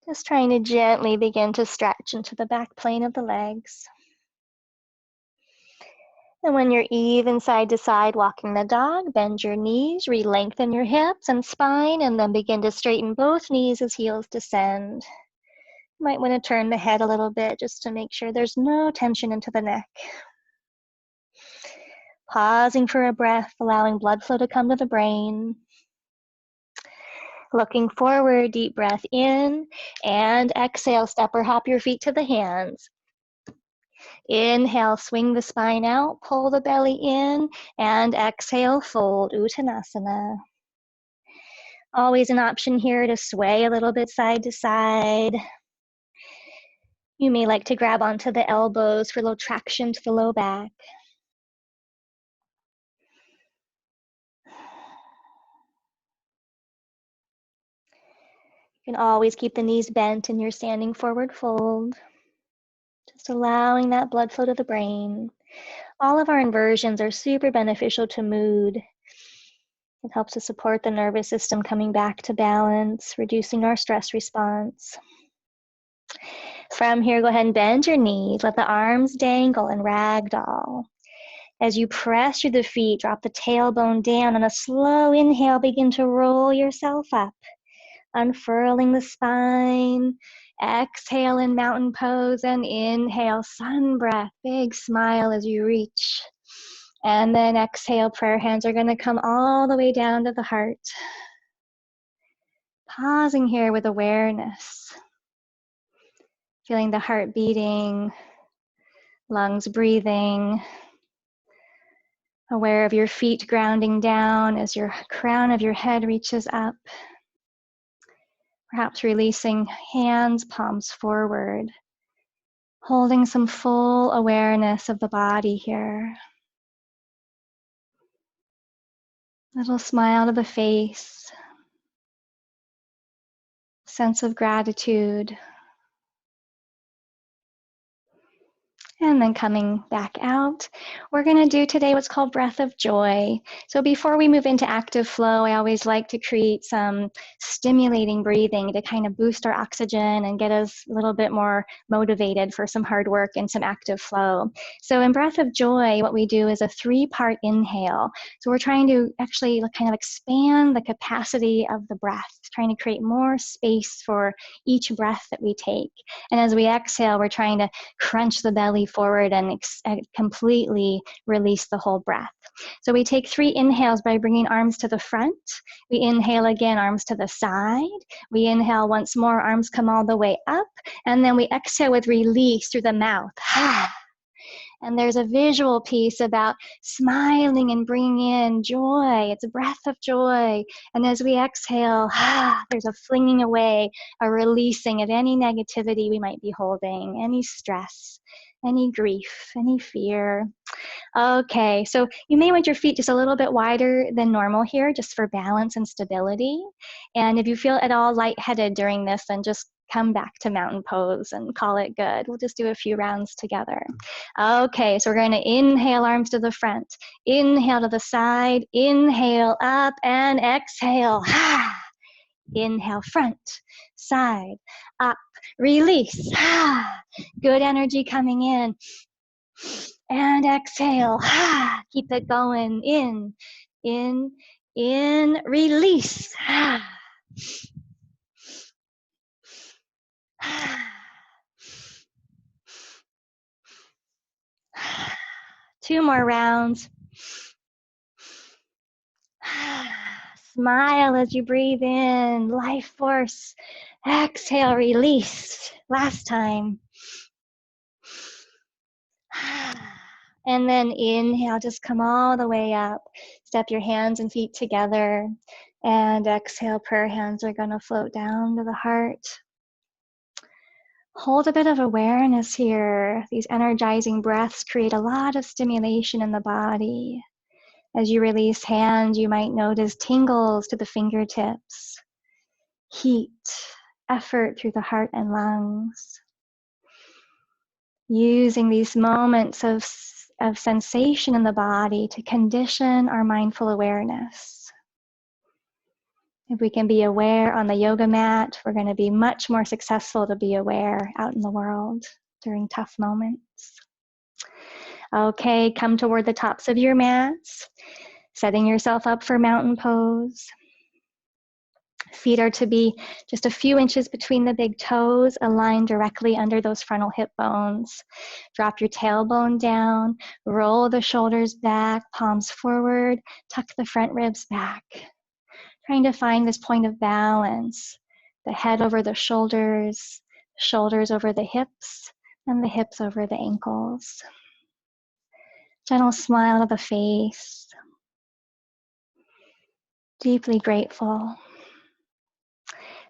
Just trying to gently begin to stretch into the back plane of the legs. And when you're even side to side walking the dog, bend your knees, re-lengthen your hips and spine, and then begin to straighten both knees as heels descend. You might want to turn the head a little bit just to make sure there's no tension into the neck. Pausing for a breath, allowing blood flow to come to the brain. Looking forward, deep breath in, and exhale, step or hop your feet to the hands. Inhale, swing the spine out, pull the belly in, and exhale, fold, Uttanasana. Always an option here to sway a little bit side to side. You may like to grab onto the elbows for a little traction to the low back. You can always keep the knees bent in your standing forward fold. Just allowing that blood flow to the brain. All of our inversions are super beneficial to mood. It helps to support the nervous system coming back to balance, reducing our stress response. From here, go ahead and bend your knees. Let the arms dangle and ragdoll. As you press through the feet, drop the tailbone down. On a slow inhale, begin to roll yourself up. Unfurling the spine. Exhale in mountain pose and inhale, sun breath. Big smile as you reach. And then exhale, prayer hands are going to come all the way down to the heart. Pausing here with awareness. Feeling the heart beating, lungs breathing. Aware of your feet grounding down as your crown of your head reaches up. Perhaps releasing hands, palms forward. Holding some full awareness of the body here. Little smile to the face. Sense of gratitude. And then coming back out, we're going to do today what's called breath of joy. So before we move into active flow, I always like to create some stimulating breathing to kind of boost our oxygen and get us a little bit more motivated for some hard work and some active flow. So in breath of joy, what we do is a 3-part inhale. So we're trying to actually kind of expand the capacity of the breath, trying to create more space for each breath that we take. And as we exhale, we're trying to crunch the belly forward and completely release the whole breath. So we take 3 inhales by bringing arms to the front. We inhale again, arms to the side. We inhale once more, arms come all the way up. And then we exhale with release through the mouth. And there's a visual piece about smiling and bringing in joy. It's a breath of joy. And as we exhale, there's a flinging away, a releasing of any negativity we might be holding, any stress, any grief, any fear. Okay, so you may want your feet just a little bit wider than normal here, just for balance and stability. And if you feel at all lightheaded during this, then just come back to mountain pose and call it good. We'll just do a few rounds together. Okay, so we're going to inhale, arms to the front. Inhale to the side. Inhale up and exhale. Inhale, front, side, up, release. Good energy coming in. And exhale. Keep it going. In, release. 2 more rounds. Smile as you breathe in. Life force. Exhale, release. Last time. And then inhale, just come all the way up. Step your hands and feet together. And exhale, prayer hands are going to float down to the heart. Hold a bit of awareness here. These energizing breaths create a lot of stimulation in the body. As you release hands, you might notice tingles to the fingertips, heat, effort through the heart and lungs. Using these moments of sensation in the body to condition our mindful awareness. If we can be aware on the yoga mat, we're going to be much more successful to be aware out in the world during tough moments. Okay, come toward the tops of your mats, setting yourself up for mountain pose. Feet are to be just a few inches between the big toes, aligned directly under those frontal hip bones. Drop your tailbone down, roll the shoulders back, palms forward, tuck the front ribs back. Trying to find this point of balance, the head over the shoulders, shoulders over the hips, and the hips over the ankles. Gentle smile to the face. Deeply grateful.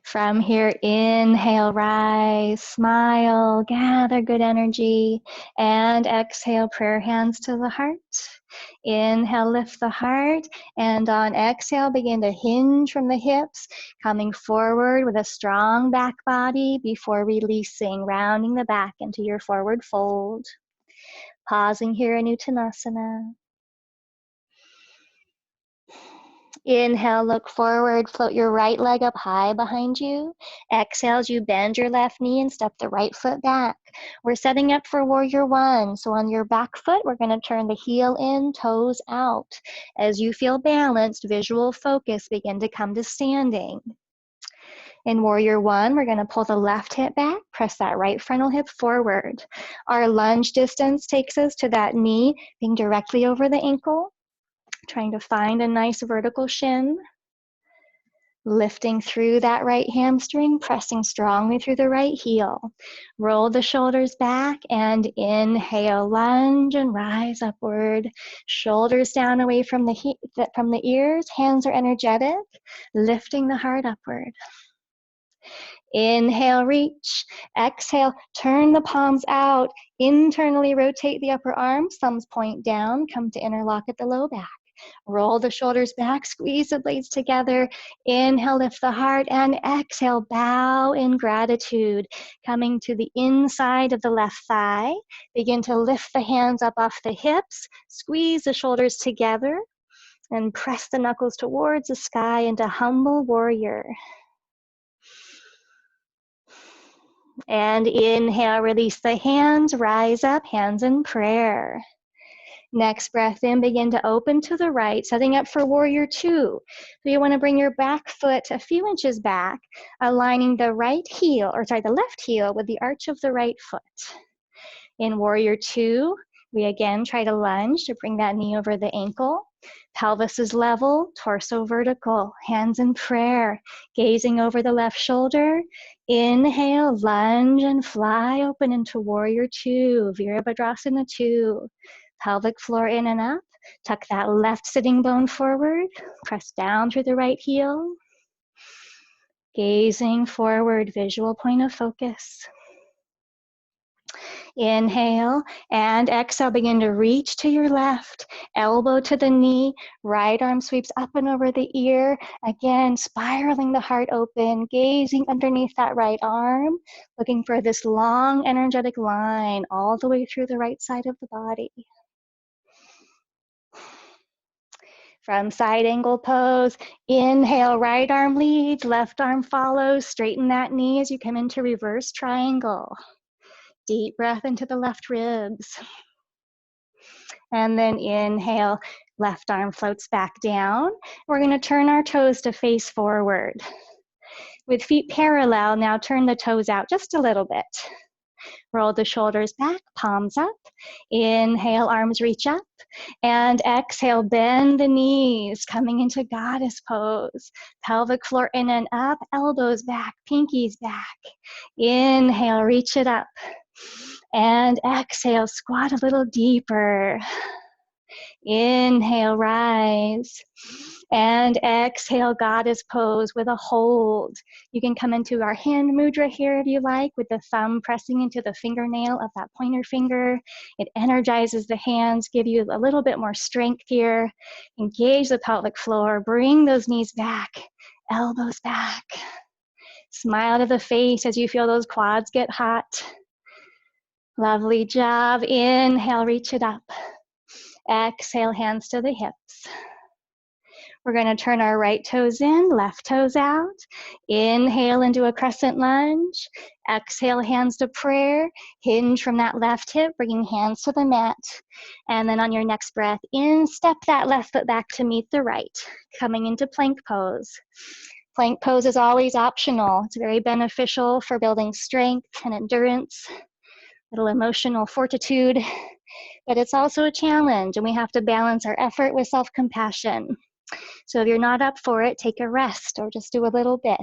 From here, inhale, rise, smile, gather good energy, and exhale, prayer hands to the heart. Inhale, lift the heart, and on exhale, begin to hinge from the hips, coming forward with a strong back body before releasing, rounding the back into your forward fold. Pausing here in Uttanasan. Inhale, look forward, float your right leg up high behind you. Exhale as you bend your left knee and step the right foot back. We're setting up for warrior one. So on your back foot, we're going to turn the heel in, toes out. As you feel balanced, visual focus begin to come to standing. In warrior one, we're going to pull the left hip back, press that right frontal hip forward. Our lunge distance takes us to that knee being directly over the ankle. Trying to find a nice vertical shin. Lifting through that right hamstring, pressing strongly through the right heel. Roll the shoulders back and inhale, lunge and rise upward. Shoulders down away from the ears, hands are energetic, lifting the heart upward. Inhale, reach. Exhale, turn the palms out. Internally rotate the upper arms, thumbs point down, come to interlock at the low back. Roll the shoulders back, squeeze the blades together. Inhale, lift the heart, and exhale, bow in gratitude. Coming to the inside of the left thigh. Begin to lift the hands up off the hips. Squeeze the shoulders together and press the knuckles towards the sky into humble warrior. And inhale, release the hands, rise up, hands in prayer. Next breath in, begin to open to the right, setting up for warrior two. So you want to bring your back foot a few inches back, aligning the left heel with the arch of the right foot. In warrior two, we again try to lunge to bring that knee over the ankle. Pelvis is level, torso vertical, hands in prayer, gazing over the left shoulder. Inhale, lunge and fly open into warrior two, Vajrasana two. Pelvic floor in and up. Tuck that left sitting bone forward. Press down through the right heel. Gazing forward, visual point of focus. Inhale and exhale, begin to reach to your left, elbow to the knee, right arm sweeps up and over the ear. Again, spiraling the heart open, gazing underneath that right arm, looking for this long energetic line all the way through the right side of the body. From side angle pose, inhale, right arm leads, left arm follows, straighten that knee as you come into reverse triangle. Deep breath into the left ribs. And then inhale, left arm floats back down. We're going to turn our toes to face forward. With feet parallel, now turn the toes out just a little bit. Roll the shoulders back, palms up. Inhale, arms reach up. And exhale, bend the knees, coming into goddess pose. Pelvic floor in and up, elbows back, pinkies back. Inhale, reach it up. And exhale, squat a little deeper. Inhale, rise. And exhale, goddess pose with a hold. You can come into our hand mudra here if you like, with the thumb pressing into the fingernail of that pointer finger. It energizes the hands, give you a little bit more strength here. Engage the pelvic floor, bring those knees back, elbows back. Smile to the face as you feel those quads get hot. Lovely job. Inhale, reach it up. Exhale, hands to the hips. We're going to turn our right toes in, left toes out. Inhale into a crescent lunge. Exhale, hands to prayer. Hinge from that left hip, bringing hands to the mat. And then on your next breath in, step that left foot back to meet the right, coming into plank pose. Plank pose is always optional. It's very beneficial for building strength and endurance, little emotional fortitude, but it's also a challenge, and we have to balance our effort with self-compassion. So if you're not up for it, take a rest or just do a little bit.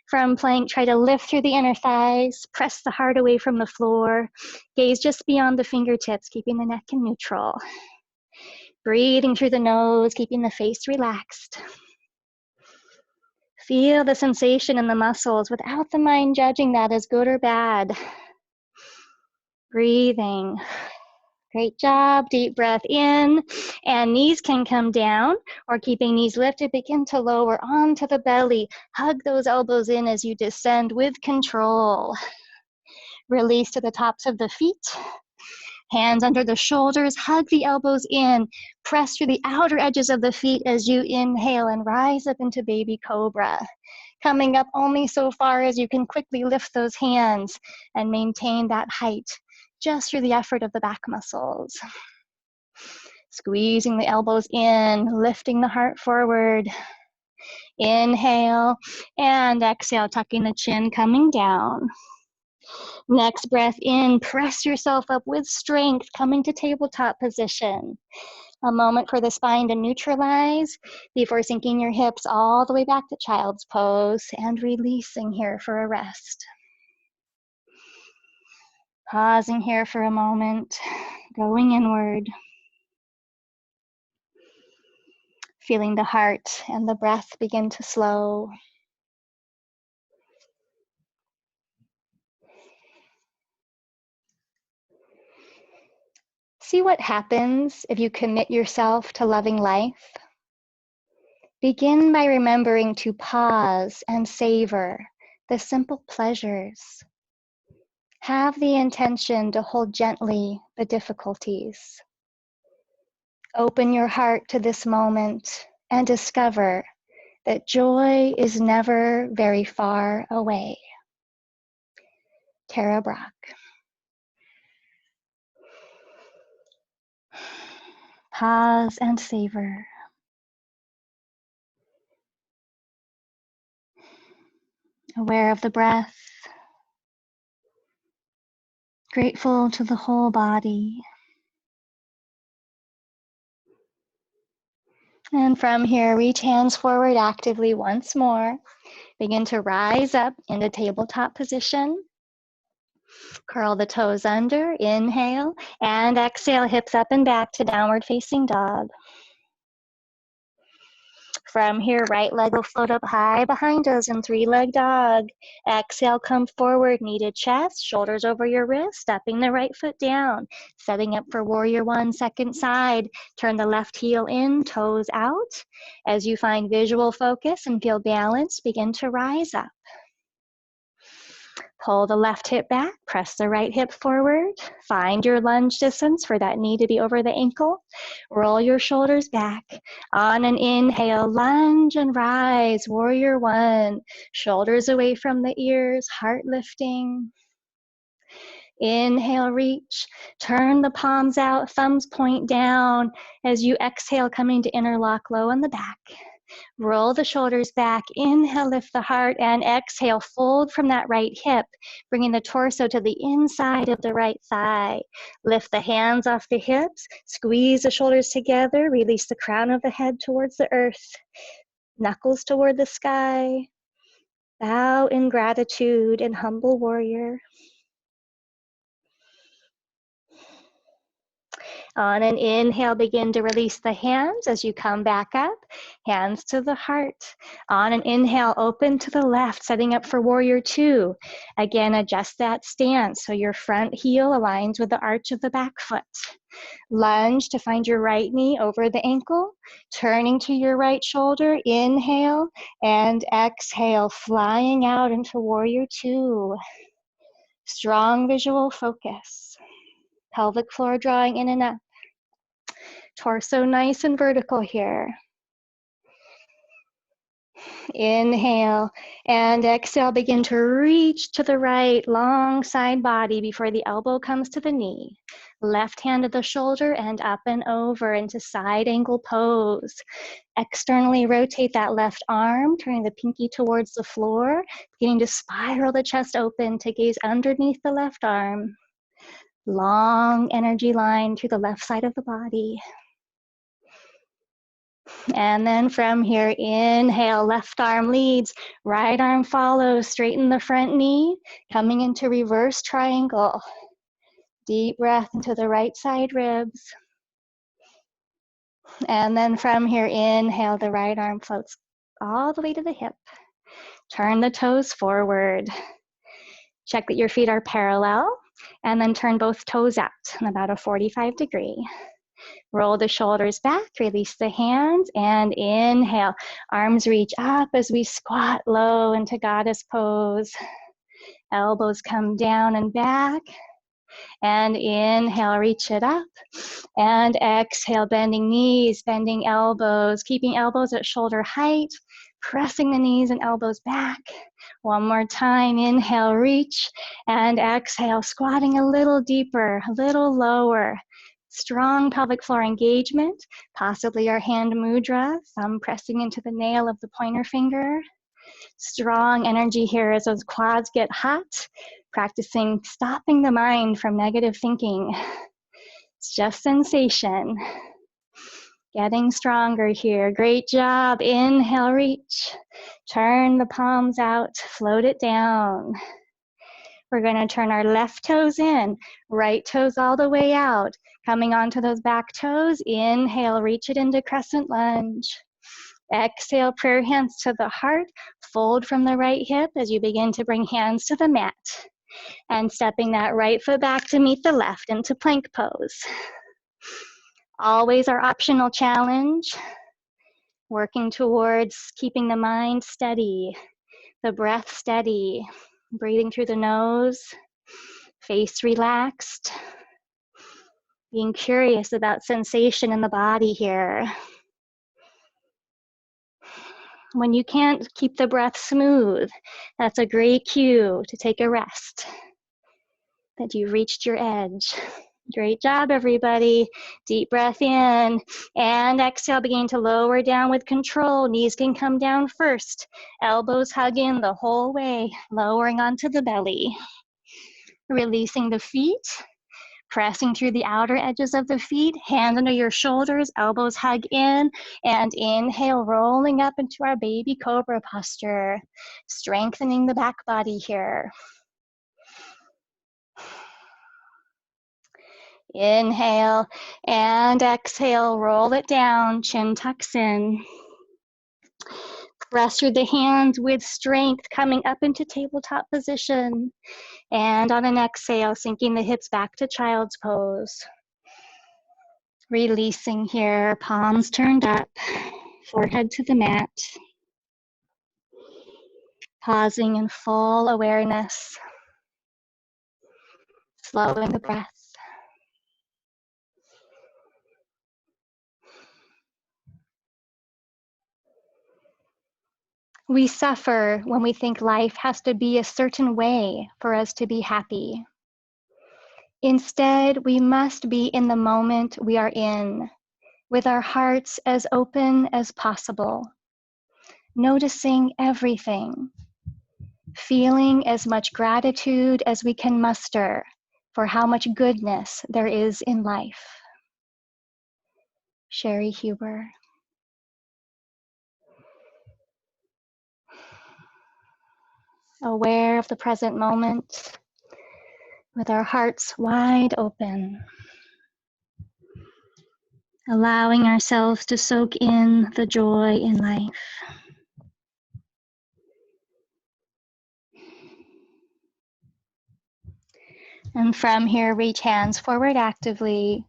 From plank, try to lift through the inner thighs, press the heart away from the floor, gaze just beyond the fingertips, keeping the neck in neutral. Breathing through the nose, keeping the face relaxed. Feel the sensation in the muscles without the mind judging that as good or bad. Breathing. Great job. Deep breath in, and knees can come down, or keeping knees lifted, begin to lower onto the belly. Hug those elbows in as you descend with control. Release to the tops of the feet. Hands under the shoulders, hug the elbows in. Press through the outer edges of the feet as you inhale and rise up into baby cobra. Coming up only so far as you can quickly lift those hands and maintain that height just through the effort of the back muscles. Squeezing the elbows in, lifting the heart forward. Inhale and exhale, tucking the chin, coming down. Next breath in, press yourself up with strength, coming to tabletop position. A moment for the spine to neutralize before sinking your hips all the way back to child's pose and releasing here for a rest. Pausing here for a moment, going inward. Feeling the heart and the breath begin to slow. See what happens if you commit yourself to loving life. Begin by remembering to pause and savor the simple pleasures. Have the intention to hold gently the difficulties. Open your heart to this moment and discover that joy is never very far away. Tara Brach. Pause and savor. Aware of the breath. Grateful to the whole body. And from here, reach hands forward actively once more. Begin to rise up into tabletop position. Curl the toes under, inhale, and exhale, hips up and back to downward facing dog. From here, right leg will float up high behind us in three-leg dog. Exhale, come forward, knee to chest, shoulders over your wrist, stepping the right foot down. Setting up for warrior one, second side. Turn the left heel in, toes out. As you find visual focus and feel balance, begin to rise up. Pull the left hip back, press the right hip forward. Find your lunge distance for that knee to be over the ankle. Roll your shoulders back. On an inhale, lunge and rise, warrior one. Shoulders away from the ears, heart lifting. Inhale, reach. Turn the palms out, thumbs point down. As you exhale, coming to interlock low on the back. Roll the shoulders back. Inhale, lift the heart, and exhale, fold from that right hip, bringing the torso to the inside of the right thigh. Lift the hands off the hips, squeeze the shoulders together, release the crown of the head towards the earth, knuckles toward the sky. Bow in gratitude and humble warrior. On an inhale, begin to release the hands as you come back up, hands to the heart. On an inhale, open to the left, setting up for warrior two. Again, adjust that stance so your front heel aligns with the arch of the back foot. Lunge to find your right knee over the ankle, turning to your right shoulder, inhale, and exhale, flying out into warrior two. Strong visual focus. Pelvic floor drawing in and up. Torso nice and vertical here. Inhale and exhale, begin to reach to the right, long side body before the elbow comes to the knee. Left hand to the shoulder and up and over into side angle pose. Externally rotate that left arm, turning the pinky towards the floor, beginning to spiral the chest open to gaze underneath the left arm. Long energy line through the left side of the body. And then from here, inhale, left arm leads, right arm follows, straighten the front knee, coming into reverse triangle. Deep breath into the right side ribs. And then from here, inhale, the right arm floats all the way to the hip. Turn the toes forward. Check that your feet are parallel, and then turn both toes out in about a 45-degree. Roll the shoulders back, release the hands, and inhale. Arms reach up as we squat low into goddess pose. Elbows come down and back. And inhale, reach it up. And exhale, bending knees, bending elbows, keeping elbows at shoulder height, pressing the knees and elbows back. One more time, inhale, reach, and exhale, squatting a little deeper, a little lower. Strong pelvic floor engagement, possibly our hand mudra, thumb pressing into the nail of the pointer finger. Strong energy here as those quads get hot, practicing stopping the mind from negative thinking. It's just sensation. Getting stronger here. Great job. Inhale, reach. Turn the palms out, float it down. We're going to turn our left toes in, right toes all the way out. Coming onto those back toes, inhale, reach it into crescent lunge. Exhale, prayer hands to the heart, fold from the right hip as you begin to bring hands to the mat. And stepping that right foot back to meet the left into plank pose. Always our optional challenge, working towards keeping the mind steady, the breath steady, breathing through the nose, face relaxed, being curious about sensation in the body here. When you can't keep the breath smooth, that's a great cue to take a rest, that you've reached your edge. Great job, everybody. Deep breath in and exhale, begin to lower down with control. Knees can come down first. Elbows hug in the whole way, lowering onto the belly. Releasing the feet, pressing through the outer edges of the feet, hands under your shoulders, elbows hug in, and inhale, rolling up into our baby cobra posture, strengthening the back body here. Inhale and exhale, roll it down, chin tucks in. Press through the hands with strength, coming up into tabletop position. And on an exhale, sinking the hips back to child's pose. Releasing here, palms turned up, forehead to the mat. Pausing in full awareness. Slowing the breath. We suffer when we think life has to be a certain way for us to be happy. Instead, we must be in the moment we are in, with our hearts as open as possible, noticing everything, feeling as much gratitude as we can muster for how much goodness there is in life. Sherri Huber. Aware of the present moment, with our hearts wide open, allowing ourselves to soak in the joy in life. And from here, reach hands forward actively.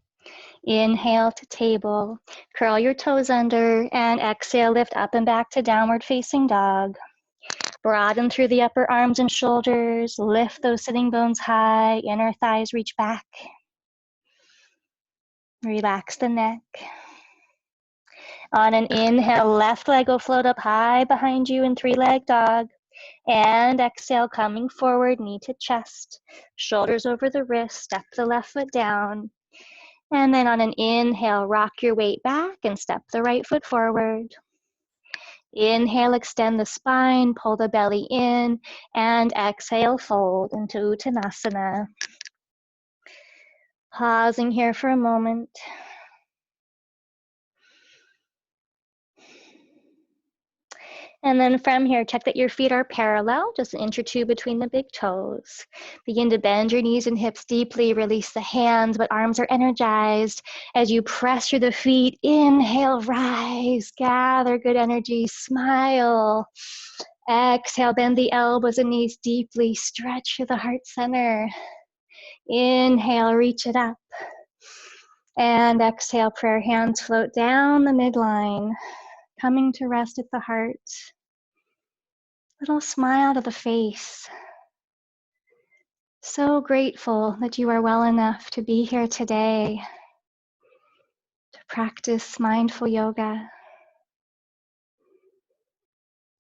Inhale to table, curl your toes under, and exhale, lift up and back to downward facing dog. Broaden through the upper arms and shoulders, lift those sitting bones high, inner thighs reach back. Relax the neck. On an inhale, left leg will float up high behind you in three-leg dog. And exhale, coming forward, knee to chest, shoulders over the wrist, step the left foot down. And then on an inhale, rock your weight back and step the right foot forward. Inhale, extend the spine, pull the belly in, and exhale, fold into Uttanasan. Pausing here for a moment. And then from here, check that your feet are parallel, just an inch or two between the big toes. Begin to bend your knees and hips deeply, release the hands, but arms are energized. As you press through the feet, inhale, rise, gather good energy, smile. Exhale, bend the elbows and knees deeply, stretch through the heart center. Inhale, reach it up. And exhale, prayer hands float down the midline, coming to rest at the heart. Little smile to the face. So grateful that you are well enough to be here today to practice mindful yoga.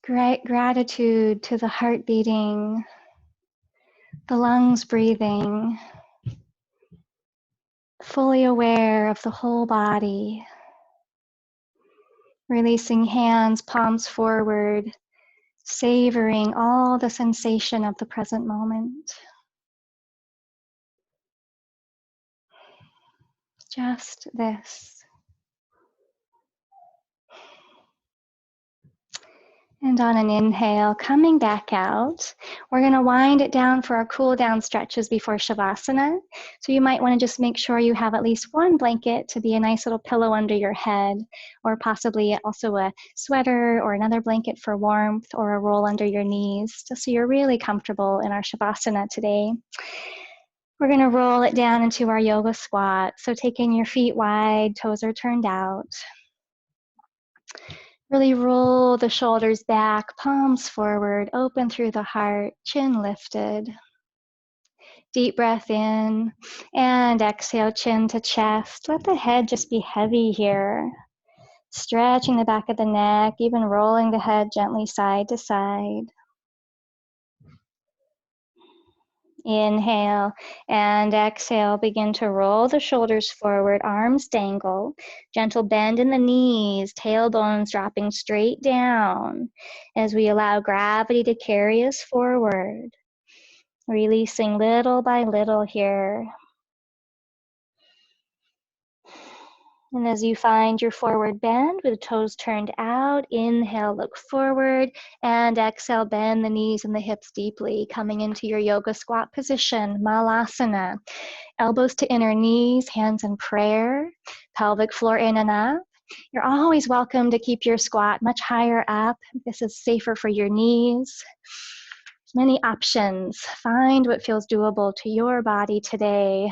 Great gratitude to the heart beating, the lungs breathing, fully aware of the whole body. Releasing hands, palms forward, savoring all the sensation of the present moment. Just this. And on an inhale, coming back out, we're going to wind it down for our cool down stretches before Shavasana. So you might want to just make sure you have at least one blanket to be a nice little pillow under your head, or possibly also a sweater or another blanket for warmth, or a roll under your knees, just so you're really comfortable in our Shavasana today. We're going to roll it down into our yoga squat. So taking your feet wide, toes are turned out. Really roll the shoulders back, palms forward, open through the heart, chin lifted. Deep breath in and exhale, chin to chest. Let the head just be heavy here. Stretching the back of the neck, even rolling the head gently side to side. Inhale and exhale, begin to roll the shoulders forward, arms dangle, gentle bend in the knees, tailbones dropping straight down as we allow gravity to carry us forward, releasing little by little here. And as you find your forward bend with the toes turned out, inhale, look forward, and exhale, bend the knees and the hips deeply, coming into your yoga squat position, Malasana. Elbows to inner knees, hands in prayer, pelvic floor in and up. You're always welcome to keep your squat much higher up. This is safer for your knees. Many options. Find what feels doable to your body today.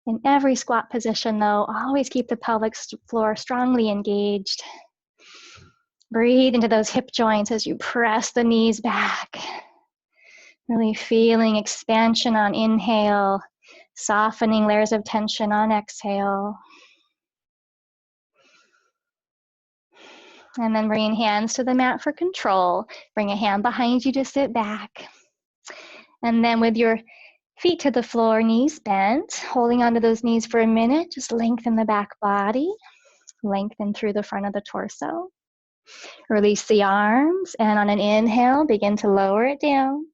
In every squat position, though, always keep the pelvic floor strongly engaged. Breathe into those hip joints as you press the knees back. Really feeling expansion on inhale, softening layers of tension on exhale. And then bringing hands to the mat for control. Bring a hand behind you to sit back. And then with your Feet to the floor, knees bent. Holding onto those knees for a minute, just lengthen the back body. Lengthen through the front of the torso. Release the arms, and on an inhale, begin to lower it down,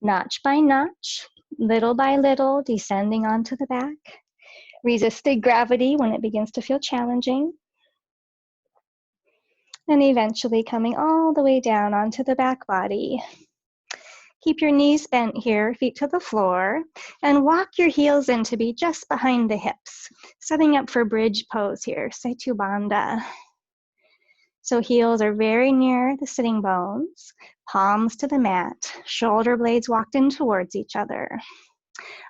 notch by notch, little by little, descending onto the back. Resisted gravity when it begins to feel challenging. And eventually coming all the way down onto the back body. Keep your knees bent here, feet to the floor, and walk your heels in to be just behind the hips, setting up for bridge pose here, Setu Bandha. So heels are very near the sitting bones, palms to the mat, shoulder blades walked in towards each other.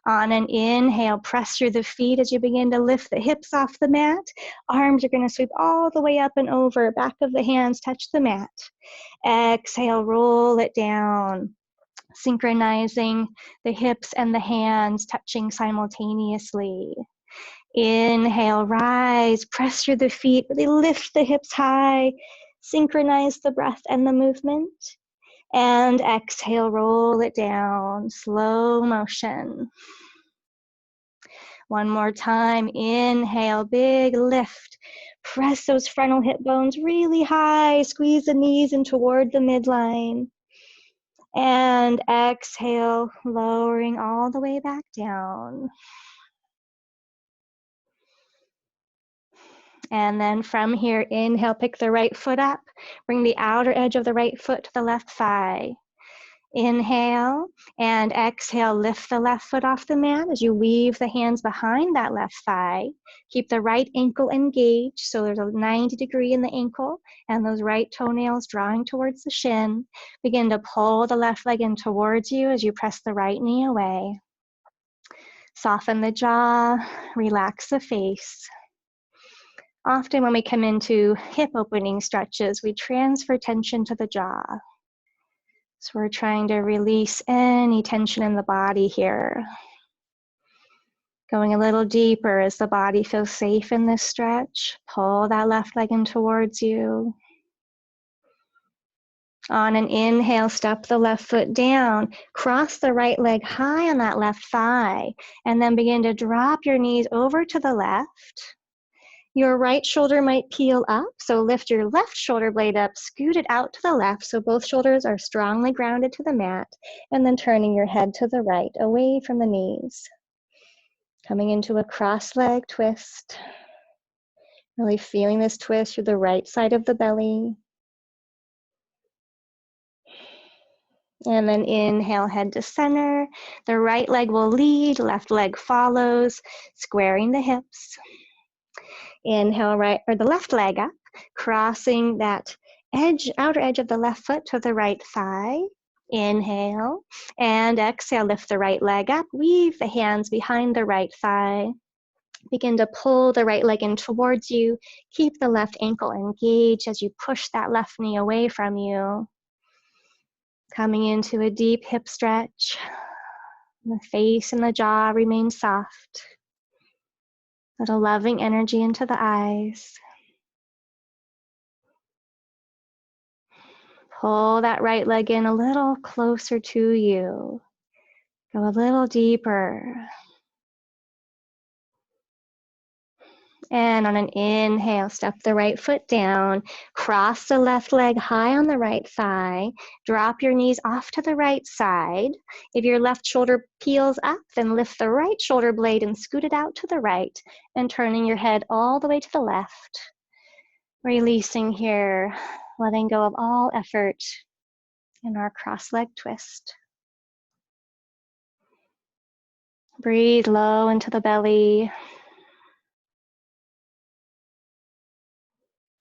On an inhale, press through the feet as you begin to lift the hips off the mat. Arms are going to sweep all the way up and over, back of the hands touch the mat. Exhale, roll it down. Synchronizing the hips and the hands touching simultaneously. Inhale, rise, press through the feet, really lift the hips high, synchronize the breath and the movement. And exhale, roll it down, slow motion. One more time, inhale, big lift. Press those frontal hip bones really high, squeeze the knees in toward the midline. And exhale, lowering all the way back down. And then from here, inhale, pick the right foot up. Bring the outer edge of the right foot to the left thigh. Inhale and exhale, lift the left foot off the mat as you weave the hands behind that left thigh. Keep the right ankle engaged, so there's a 90 degree in the ankle and those right toenails drawing towards the shin. Begin to pull the left leg in towards you as you press the right knee away. Soften the jaw, relax the face. Often when we come into hip opening stretches, we transfer tension to the jaw. So we're trying to release any tension in the body here. Going a little deeper as the body feels safe in this stretch. Pull that left leg in towards you. On an inhale, step the left foot down. Cross the right leg high on that left thigh. And then begin to drop your knees over to the left. Your right shoulder might peel up, so lift your left shoulder blade up, scoot it out to the left so both shoulders are strongly grounded to the mat, and then turning your head to the right, away from the knees. Coming into a cross leg twist, really feeling this twist through the right side of the belly. And then inhale, head to center. The right leg will lead, left leg follows, squaring the hips. Inhale, right or the left leg up, crossing that edge, outer edge of the left foot to the right thigh. Inhale and exhale, lift the right leg up, weave the hands behind the right thigh. Begin to pull the right leg in towards you. Keep the left ankle engaged as you push that left knee away from you. Coming into a deep hip stretch. The face and the jaw remain soft. Little loving energy into the eyes. Pull that right leg in a little closer to you. Go a little deeper. And on an inhale, step the right foot down. Cross the left leg high on the right thigh. Drop your knees off to the right side. If your left shoulder peels up, then lift the right shoulder blade and scoot it out to the right. And turning your head all the way to the left. Releasing here, letting go of all effort in our cross leg twist. Breathe low into the belly.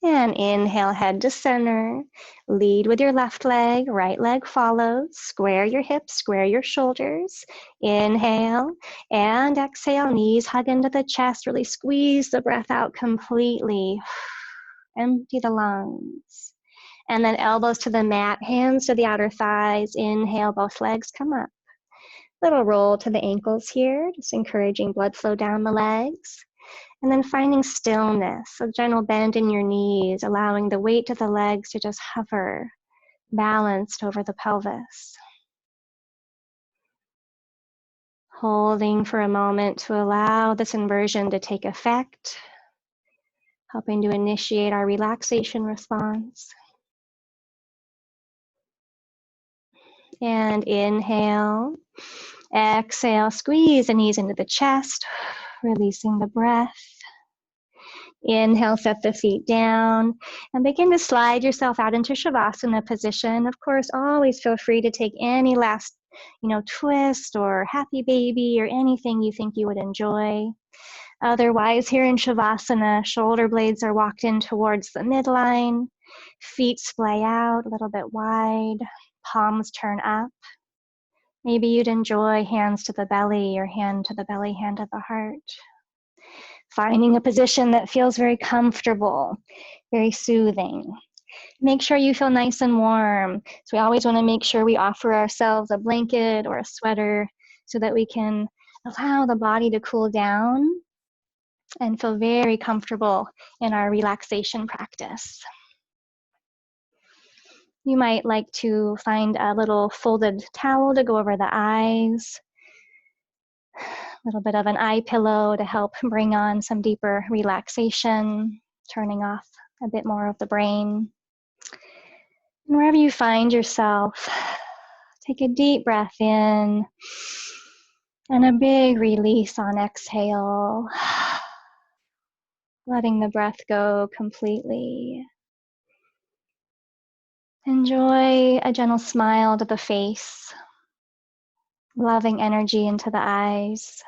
And inhale, head to center. Lead with your left leg, right leg follows. Square your hips, square your shoulders. Inhale and exhale, knees hug into the chest. Really squeeze the breath out completely. Empty the lungs. And then elbows to the mat, hands to the outer thighs. Inhale, both legs come up. Little roll to the ankles here, just encouraging blood flow down the legs. And then finding stillness, a gentle bend in your knees, allowing the weight of the legs to just hover, balanced over the pelvis. Holding for a moment to allow this inversion to take effect, helping to initiate our relaxation response. And inhale, exhale, squeeze the knees into the chest, releasing the breath. Inhale, set the feet down, and begin to slide yourself out into Shavasana position. Of course, always feel free to take any last, twist or happy baby or anything you think you would enjoy. Otherwise, here in Shavasana, shoulder blades are walked in towards the midline, feet splay out a little bit wide, palms turn up. Maybe you'd enjoy hands to the belly or hand to the belly, hand to the heart. Finding a position that feels very comfortable, very soothing. Make sure you feel nice and warm. So we always want to make sure we offer ourselves a blanket or a sweater so that we can allow the body to cool down and feel very comfortable in our relaxation practice. You might like to find a little folded towel to go over the eyes, a little bit of an eye pillow to help bring on some deeper relaxation, turning off a bit more of the brain. And wherever you find yourself, take a deep breath in and a big release on exhale, letting the breath go completely. Enjoy a gentle smile to the face, loving energy into the eyes.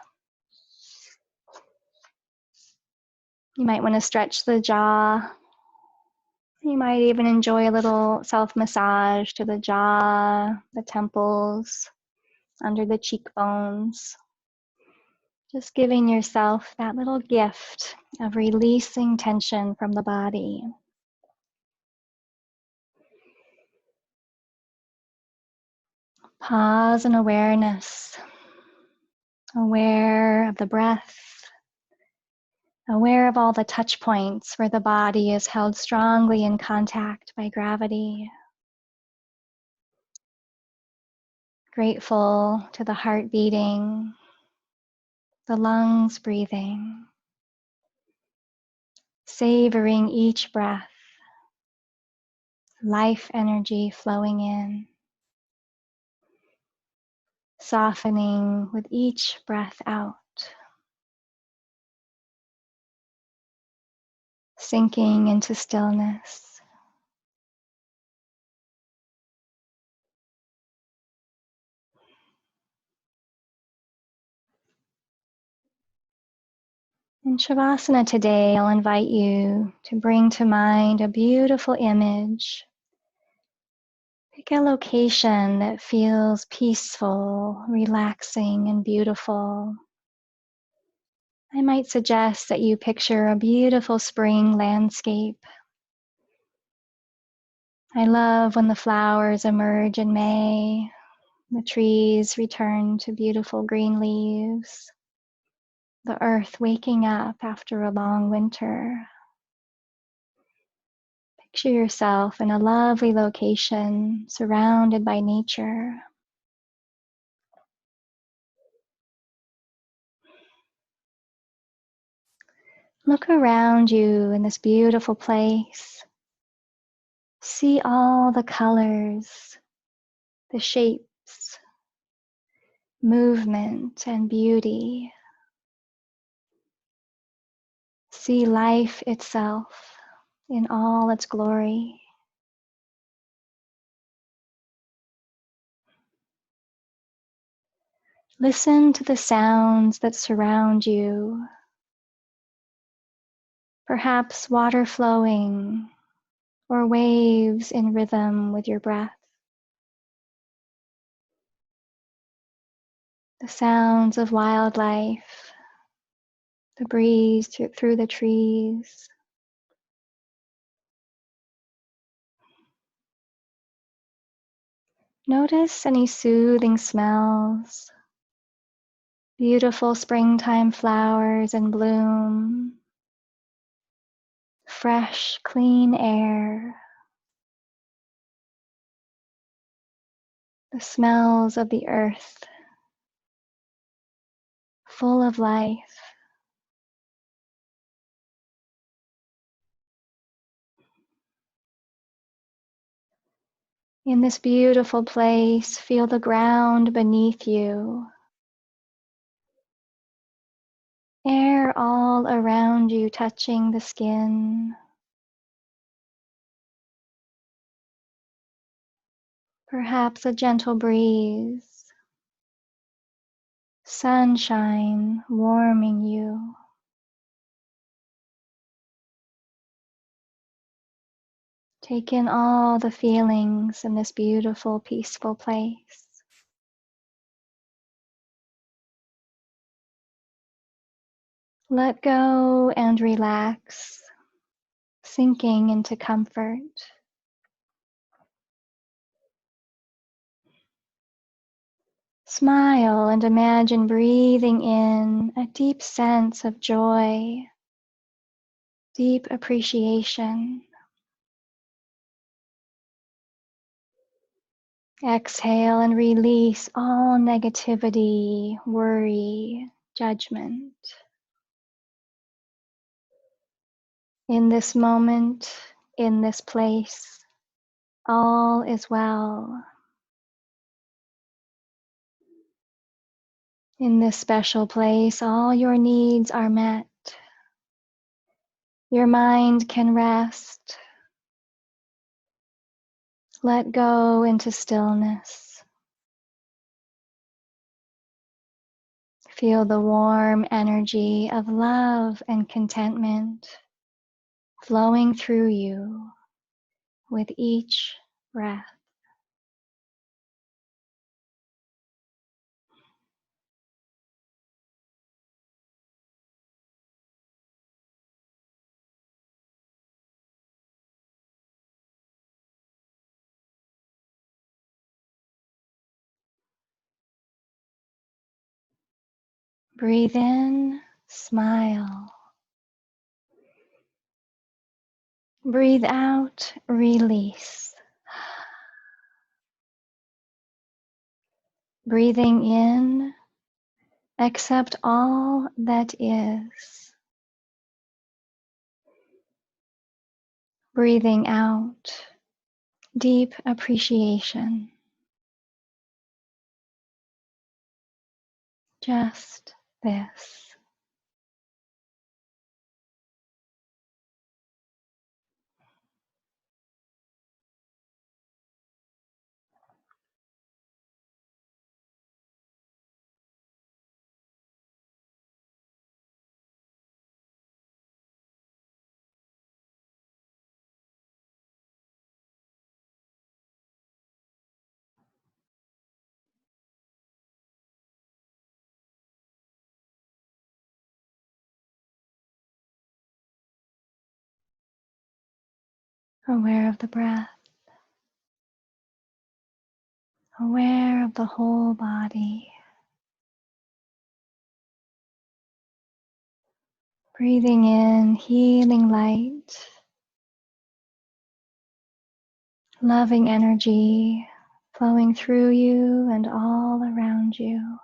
You might want to stretch the jaw. You might even enjoy a little self-massage to the jaw, the temples, under the cheekbones. Just giving yourself that little gift of releasing tension from the body. Pause and awareness. Aware of the breath. Aware of all the touch points where the body is held strongly in contact by gravity. Grateful to the heart beating, the lungs breathing. Savoring each breath. Life energy flowing in. Softening with each breath out. Sinking into stillness. In Shavasana today, I'll invite you to bring to mind a beautiful image. Pick a location that feels peaceful, relaxing, and beautiful. I might suggest that you picture a beautiful spring landscape. I love when the flowers emerge in May, the trees return to beautiful green leaves, the earth waking up after a long winter. Picture yourself in a lovely location, surrounded by nature. Look around you in this beautiful place. See all the colors, the shapes, movement, and beauty. See life itself in all its glory. Listen to the sounds that surround you. Perhaps water flowing or waves in rhythm with your breath. The sounds of wildlife, the breeze through the trees. Notice any soothing smells, beautiful springtime flowers in bloom, fresh, clean air, the smells of the earth. full of life. In this beautiful place, feel the ground beneath you. Air all around you touching the skin. Perhaps a gentle breeze. Sunshine warming you. Take in all the feelings in this beautiful, peaceful place. Let go and relax, sinking into comfort. Smile and imagine breathing in a deep sense of joy, deep appreciation. Exhale and release all negativity, worry, judgment. In this moment, in this place, all is well. In this special place, all your needs are met. Your mind can rest. Let go into stillness. Feel the warm energy of love and contentment flowing through you with each breath. Breathe in, smile. Breathe out, release. Breathing in, accept all that is. Breathing out, deep appreciation. Just this. Aware of the breath. Aware of the whole body. Breathing in healing light, loving energy flowing through you and all around you.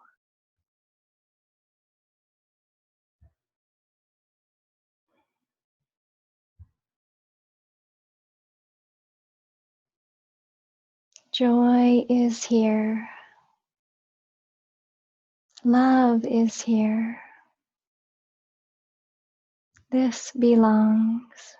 Joy is here. Love is here. This belongs.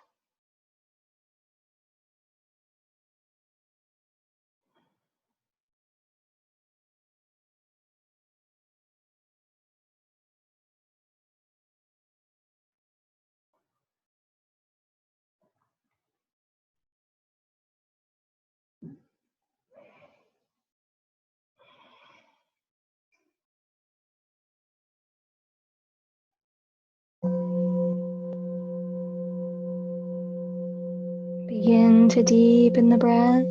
Begin to deepen the breath.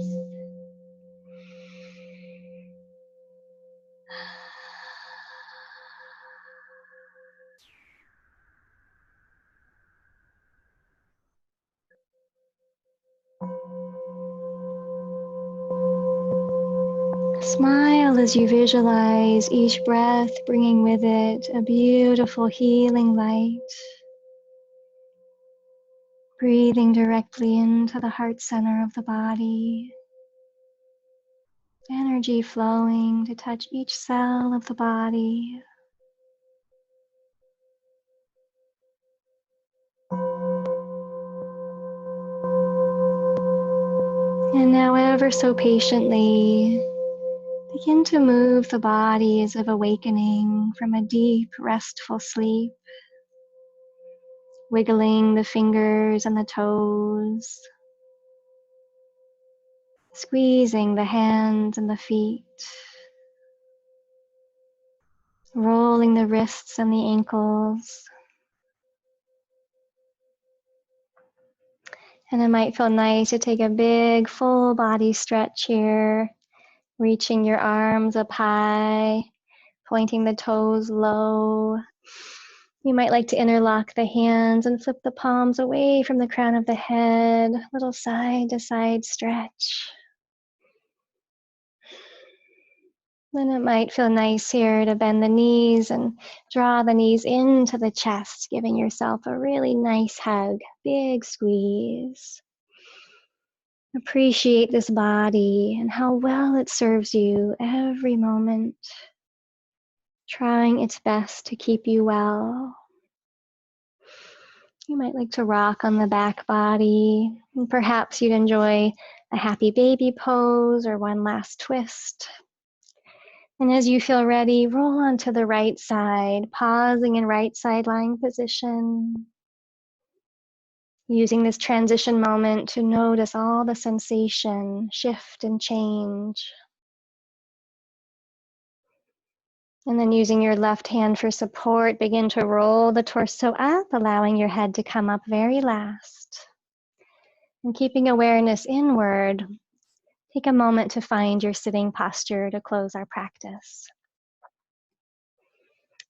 Smile as you visualize each breath bringing with it a beautiful healing light. Breathing directly into the heart center of the body. Energy flowing to touch each cell of the body. And now, ever so patiently, begin to move the body as if awakening from a deep, restful sleep. Wiggling the fingers and the toes. Squeezing the hands and the feet. Rolling the wrists and the ankles. And it might feel nice to take a big full body stretch here, reaching your arms up high, pointing the toes low. You might like to interlock the hands and flip the palms away from the crown of the head, little side to side stretch. Then it might feel nice here to bend the knees and draw the knees into the chest, giving yourself a really nice hug, big squeeze. Appreciate this body and how well it serves you every moment, trying its best to keep you well. You might like to rock on the back body, and perhaps you'd enjoy a happy baby pose or one last twist. And as you feel ready, roll onto the right side, pausing in right side lying position. Using this transition moment to notice all the sensation, shift and change. And then using your left hand for support, begin to roll the torso up, allowing your head to come up very last. And keeping awareness inward, take a moment to find your sitting posture to close our practice.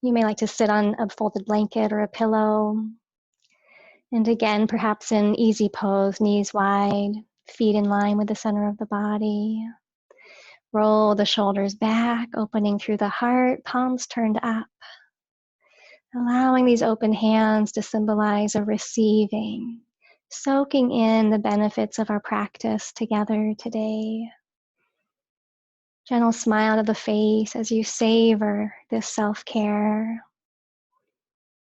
You may like to sit on a folded blanket or a pillow. And again, perhaps in easy pose, knees wide, feet in line with the center of the body. Roll the shoulders back, opening through the heart, palms turned up. Allowing these open hands to symbolize a receiving, soaking in the benefits of our practice together today. Gentle smile to the face as you savor this self-care,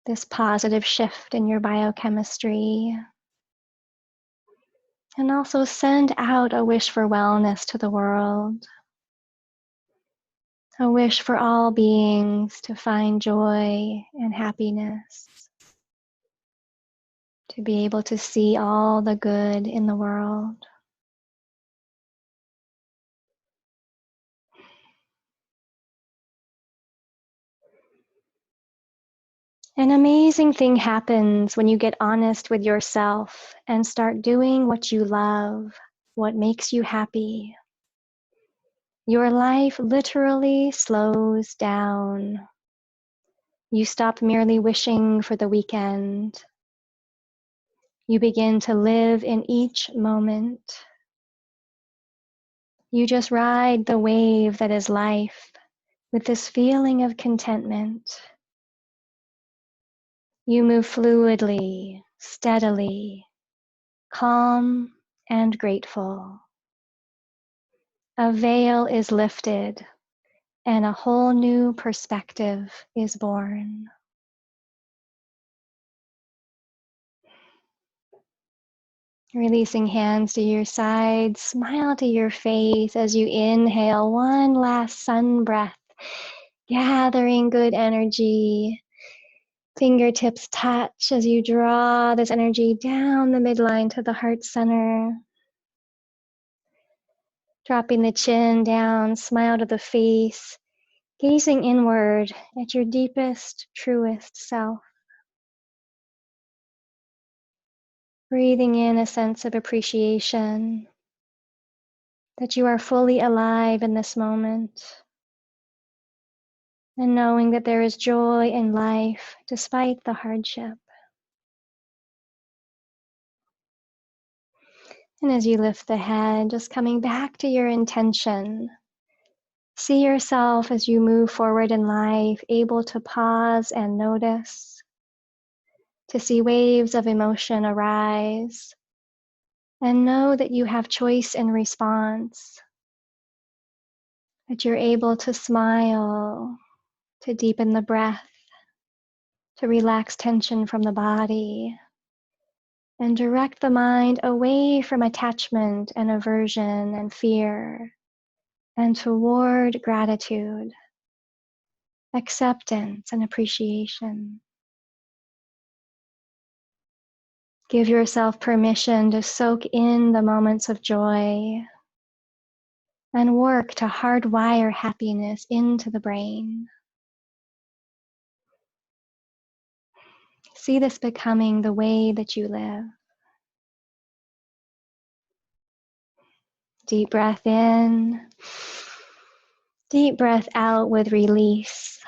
this positive shift in your biochemistry. And also send out a wish for wellness to the world. A wish for all beings to find joy and happiness. To be able to see all the good in the world. An amazing thing happens when you get honest with yourself and start doing what you love, what makes you happy. Your life literally slows down. You stop merely wishing for the weekend. You begin to live in each moment. You just ride the wave that is life with this feeling of contentment. You move fluidly, steadily, calm and grateful. A veil is lifted and a whole new perspective is born. Releasing hands to your sides, smile to your face as you inhale one last sun breath, gathering good energy. Fingertips touch as you draw this energy down the midline to the heart center. Dropping the chin down, smile to the face, gazing inward at your deepest, truest self. Breathing in a sense of appreciation that you are fully alive in this moment. And knowing that there is joy in life despite the hardship. And as you lift the head, just coming back to your intention See yourself as you move forward in life, able to pause and notice, to see waves of emotion arise, and know that you have choice in response, that you're able to smile, to deepen the breath, to relax tension from the body, and direct the mind away from attachment and aversion and fear, and toward gratitude, acceptance, and appreciation. Give yourself permission to soak in the moments of joy and work to hardwire happiness into the brain. See this becoming the way that you live. Deep breath in, deep breath out with release.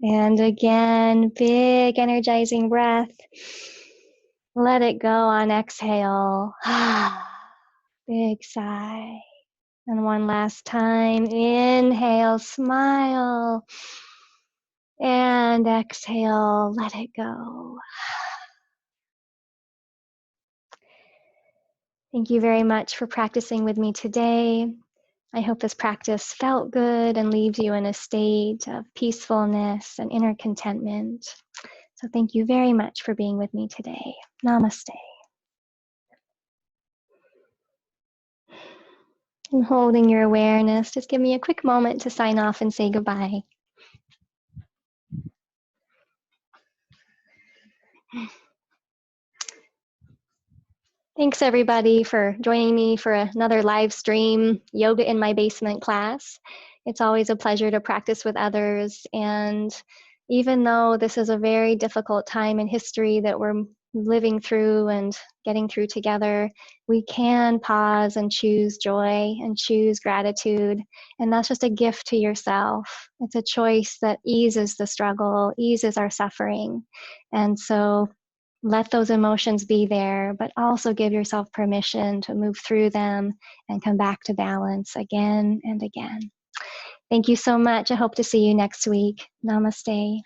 And again, big energizing breath. Let it go on exhale. Big sigh. And one last time, inhale, smile. And exhale, let it go. Thank you very much for practicing with me today. I hope this practice felt good and leaves you in a state of peacefulness and inner contentment. So thank you very much for being with me today. Namaste. And holding your awareness, just give me a quick moment to sign off and say goodbye. Thanks everybody for joining me for another live stream Yoga in My Basement class. It's always a pleasure to practice with others, and even though this is a very difficult time in history that we're living through and getting through together, we can pause and choose joy and choose gratitude, and that's just a gift to yourself. It's a choice that eases the struggle, eases our suffering, and so let those emotions be there, but also give yourself permission to move through them and come back to balance again and again. Thank you so much. I hope to see you next week. Namaste.